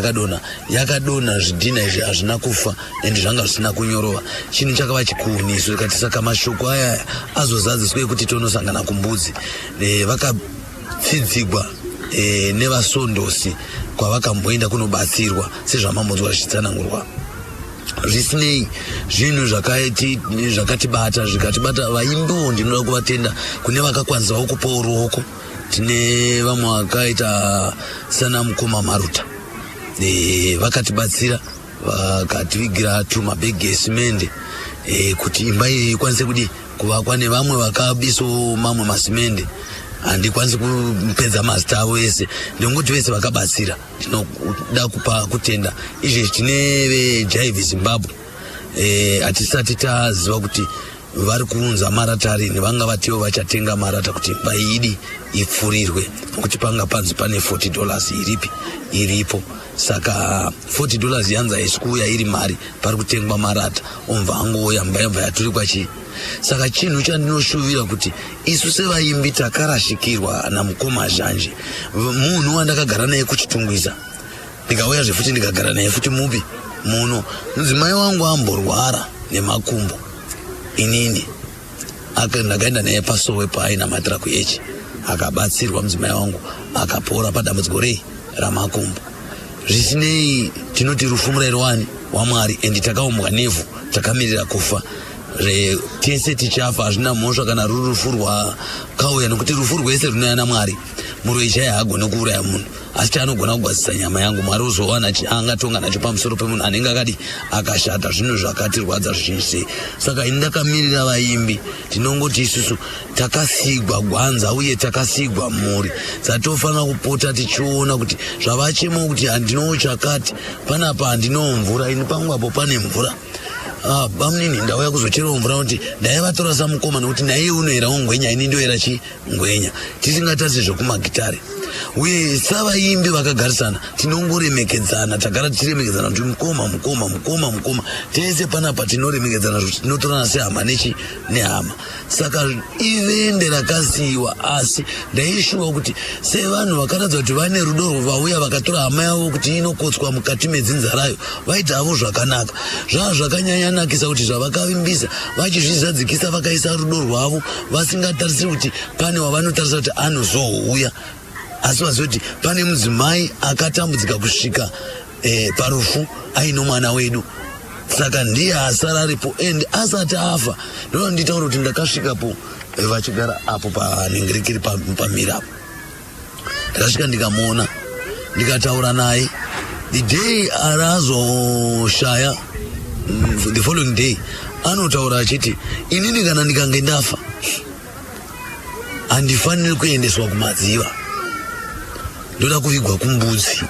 yakadonha zvidhina izvi hazvina kufa ende zvanga zvisina kunyorova. Chinhu chakava chikuhuniso. Ikati saka mashoko aya azozadziswe kuti tonosangana kumbudzi. Vakapfidzigwa nevasondosi kwavakamboenda kunobatsirwa sezvamambodzwa zvichitsanangurwa. Zvisinei, zvinhu zvakatibata vaimbiwo ndinoda kuvatenda kune vakakwanisawo kupawo ruoko. Tine vamwe vakaita sana mukoma Maruta, vakatibatsira vakativigira tumabhegi esimende kuti imba iyi ikwanise kuti kuvakwa nevamwe vakabisawo mamwe masimende. Handikwanisi kupedza mazita avo ese, ndongoti vese vakabatsira. Ndinoda kupa kutenda. Izvi tine veJive Zimbabwe, hatisati taziva kuti vari kuunza marata rini, vanga vatiwo vachatenga marata kuti imba iyi ipfurirwe, nokuti panga panzi pane $40 iripo. Saka $40 yanzi haisi kuuya iri mari, pari kutengwa marata omva angouya mba yabva yaturikwa chii. Saka chinhu chandinoshuvira kuti isu sevaimbi takarashikirwa namukoma Zhanje, munhu wandakagara naye kuchitungwiza, ndikauya zvefuti ndikagara naye futi mupi muno. Mudzimai wangu amborwara nemakumbo, inini ndakaenda naye paSowe paaina matira kuechi, akabatsirwa mudzimai wangu akapora padambudziko ramakumbo. Zvisinei, tinoti rufumura rwani waMwari, endi takaumbwa nevhu, takamirira kufa. tese tichafa hazvina mhosva kana ruri rufu rwakauya nokuti rufu rwese runouya naMwari. Muroi chaiye haagone kuuraya munhu asi chaanogona kugadzisa nyama yangu Mwari uzowana angatonga nacho pamusoro pemunhu anenge akadi akashata zvinhu zvakatirwadza zvizhinji sei. Saka ini ndakamirira vaimbi tinongoti isusu takasigwa gwanza uye takasigwa mhuri dzatofanira kupota tichiona kuti zvavachemo kuti handinowo chakati panapa handinowo mvura ini pangu apo pane mvura bamunini ndauya kuzocherawo mvura kuti ndaivatora samukoma nokuti naiye unoerawo ngwenya ini ndoera chingwenya tisingatarisi zvekumagitare uye savaimbi vakagarisana tinongoremekedzana tagara tichiremekedzana kuti mukoma tese panapa tinoremekedzana kuti tinotorana sehama nehama. Saka ivende rakasiyiwa asi ndaishuwa kuti sevanhu vakaratidza kuti vane rudo vauya vakatora hama yavo kuti inokotswa mukati medzinza rayo vaita havo zvakanaka. Zvava zvakanyanyanakisa kuti zvavakavimbisa vachizvizadzikisa vakaisa rudo rwavo vasingatarisiri kuti pane wavanotarisa kuti anozouya asi vaziva kuti pane mudzimai akatambudzika kusvika parufu aino mwana wedu. Saka ndiye asara aripo and asati afa ndinonditaura kuti ndakasvikapo vachigara apo panhingirikiri pamira apo ndakasvika ndikamuona ndikataura naye. The day arazoshaya the following day anotaura achiti inini kana ndikange ndafa handifaniri kuendeswa kumadziva, ndoda kuvigwa kumbudzi.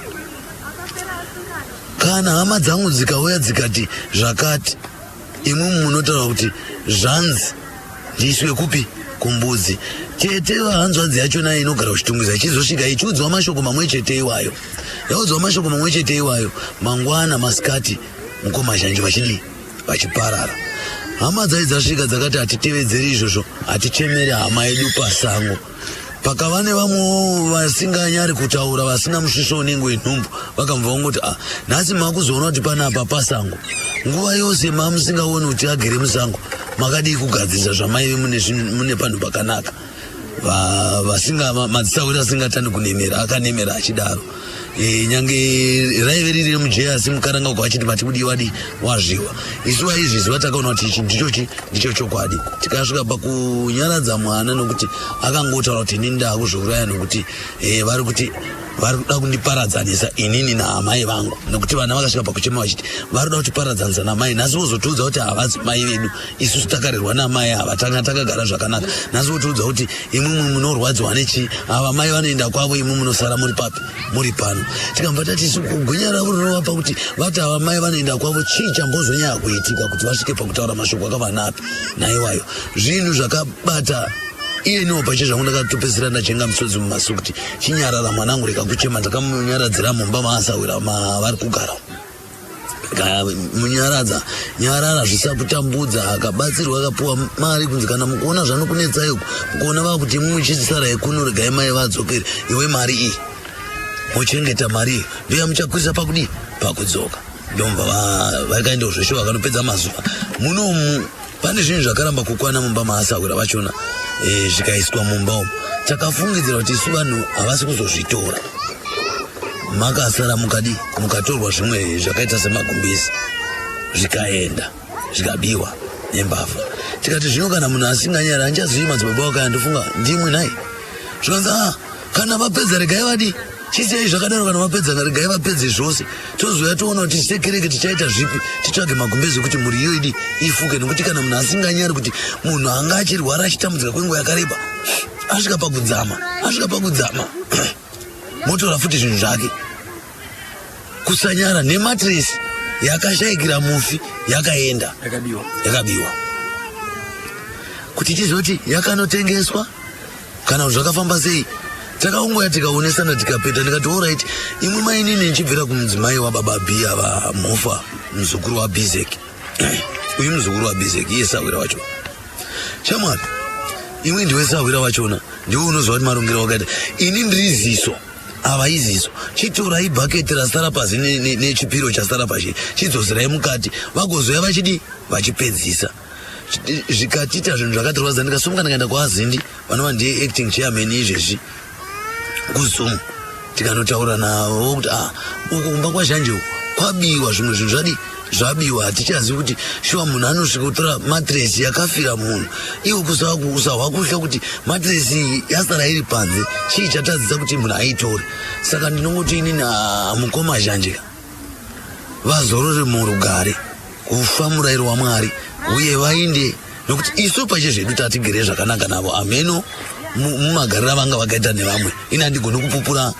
Kana hama dzangu dzikauya dzikati zvakati imwe munotaura kuti zvanzi ndiiswe kupi kumbudzi chete. Hanzvadzi yachona inogara kuchitungwiza ichizosvika ichiudzwa mashoko mamwe chete iwayo, yaudzwa mashoko mamwe chete iwayo mangwana masikati mukoma zhinji vachiparara. Hama dzai dzasvika dzakati hatitevedzeri izvozvo, hatichemeri hama yedu pasango. Pakava nevamwe vasinganyari kutaura vasina mushisho unenge wenhumbu vakamva vangoti nhasi makuzoona kuti panapa pasango nguva yose mamusingaoni kuti agere musango makadii kugadzirisa zvamaive mune panhu pakanaka. Madzisawiri asingatandi kunemera akanemera achidaro. Nyange raive riri mujaya asi mukaranga uko achiti patibudi wadi wazviwa. Isu vaizviziva takaona kuti ichi ndicho chokwadi. Tikasvika pakunyaradza mwana nokuti akangotaura kuti ini ndakuzviuraya nokuti vari kuda kundiparadzanisa inini naamai vangu nokuti vana vakasvika pakuchema vachiti vari kuda kutiparadzanisa namai. Nhasi vozotiudza kuti havazi mai vedu, isusu takarerwa namai ava takagara zvakanaka. Nhasi votiudza kuti imwe munorwadziwa nechi ava mai vanoenda kwavo imwe munosara muri papi muri pano. Tikamba tati isu kugwinya ravo rinovapa kuti vati ava mai vanoenda kwavo chii chambozonyanya kuitika kuti vasvike pakutaura mashoko akavanapi naiwayo. Zvinhu zvakabata iyeniwo pache zvangu ndakatopedzisira ndajenga misodzi mumasu kuti chinyarara mwanangu reka kuchema. Ndakamunyaradzira mumba maasawira mavari kugara munyaradza nyarara zvisakutambudza akabatsirwa akapuwa mari kunzi kana mukuona zvanokunetsayo mukuona vava kuti imwe muchizisara kuno regai mai vadzokere iwe mari iyi muchengeta mari iyi ndoya muchakwirisa pakudii pakudzoka. Ndomba vakaendawo zveshe vakanopedza mazuva munomu pane zvinhu zvakaramba kukwana mumba maasawira vachona zvikaiswa mumba umu. Takafungidzira kuti isu vanhu havasi kuzozvitora makasara mukatorwa zvimwe zvakaita semagumbezi zvikaenda zvikabiwa nembavha. Tikati zvino kana munhu asinganyara hanchazivi madzibaba wakaya ndofunga ndimwe nai zvikanzi kana vapedza regai vadi chisei zvakadaro. Kana vapedza regai vapedze zvose tozoya toona kuti tisekereke tichaita zvipi titsvage magumbezi ekuti mhuri iyo idi ifuke. Nokuti kana munhu asinganyari kuti munhu anga achirwara achitambudzika kwenguva yakareba asvika pakudzama motora futi zvinhu zvake kusanyara nematiresi yakashayikira mufi yakaenda yakabiwa kuti chizoti yakanotengeswa kana kuti zvakafamba sei. Takaungoya tikaonesana tikapeta ndikati alright imwe mainini nichibvira kumudzimai wababa B ava mofa muzukuru waBizek uyu muzukuru waBizek iye sawira wacho chamwari imwe ndiwe sawira wachona ndiwe unozwa kuti marongero wakaita ini ndiri ziso ava iziso chitorai bhaketi rasara pasi nechipiro chasara pashi chidzoserai mukati vagozoya vachidi vachipedzisa zvikatita zvinhu zvakatirwadza. Ndikasumuka ndikaenda kwaazindi vanova ndiye acting chairman izvezvi kuZoom tikanotaura navo kuti uku kumba kwazhanje kwabiwa zvimwe zvinhu zvabiwa hatichazivi kuti shuwa munhu anosvika kutora matiresi yakafira munhu iwo kusahwa kuhla kuti matiresi yasara iri panze chii chatadzisa kuti munhu aitore. Saka ndinongoti inini hamukoma zhanjika vazorore murugare kufa murayiro waMwari uye vainde nokuti isu pache zvedu tatigere zvakanaka navo ameno mumagariro vanga vakaita nevamwe ina ndigone kupupura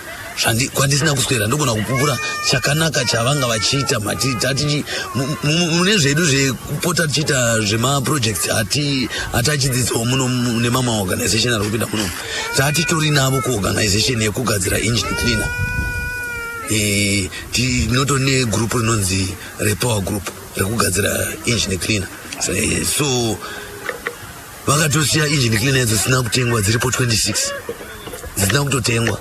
kwandisina kuswera ndogona kupupura chakanaka chavanga vachiita tati mune zvedu zvekupota tichiita zvemaprojects hatachidzidzawo muno nemama organization ari kupinda muno tatitori navo kuorganization yekugadzira engine cleaner. Tinoto negrupu rinonzi repower group rekugadzira engine cleaner. So vakatosiya engine cleaner dzisina kutengwa dziripo 26 dzisina kutotengwa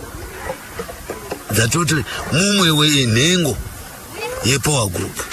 dzatoti mumwe wenhengo yepower group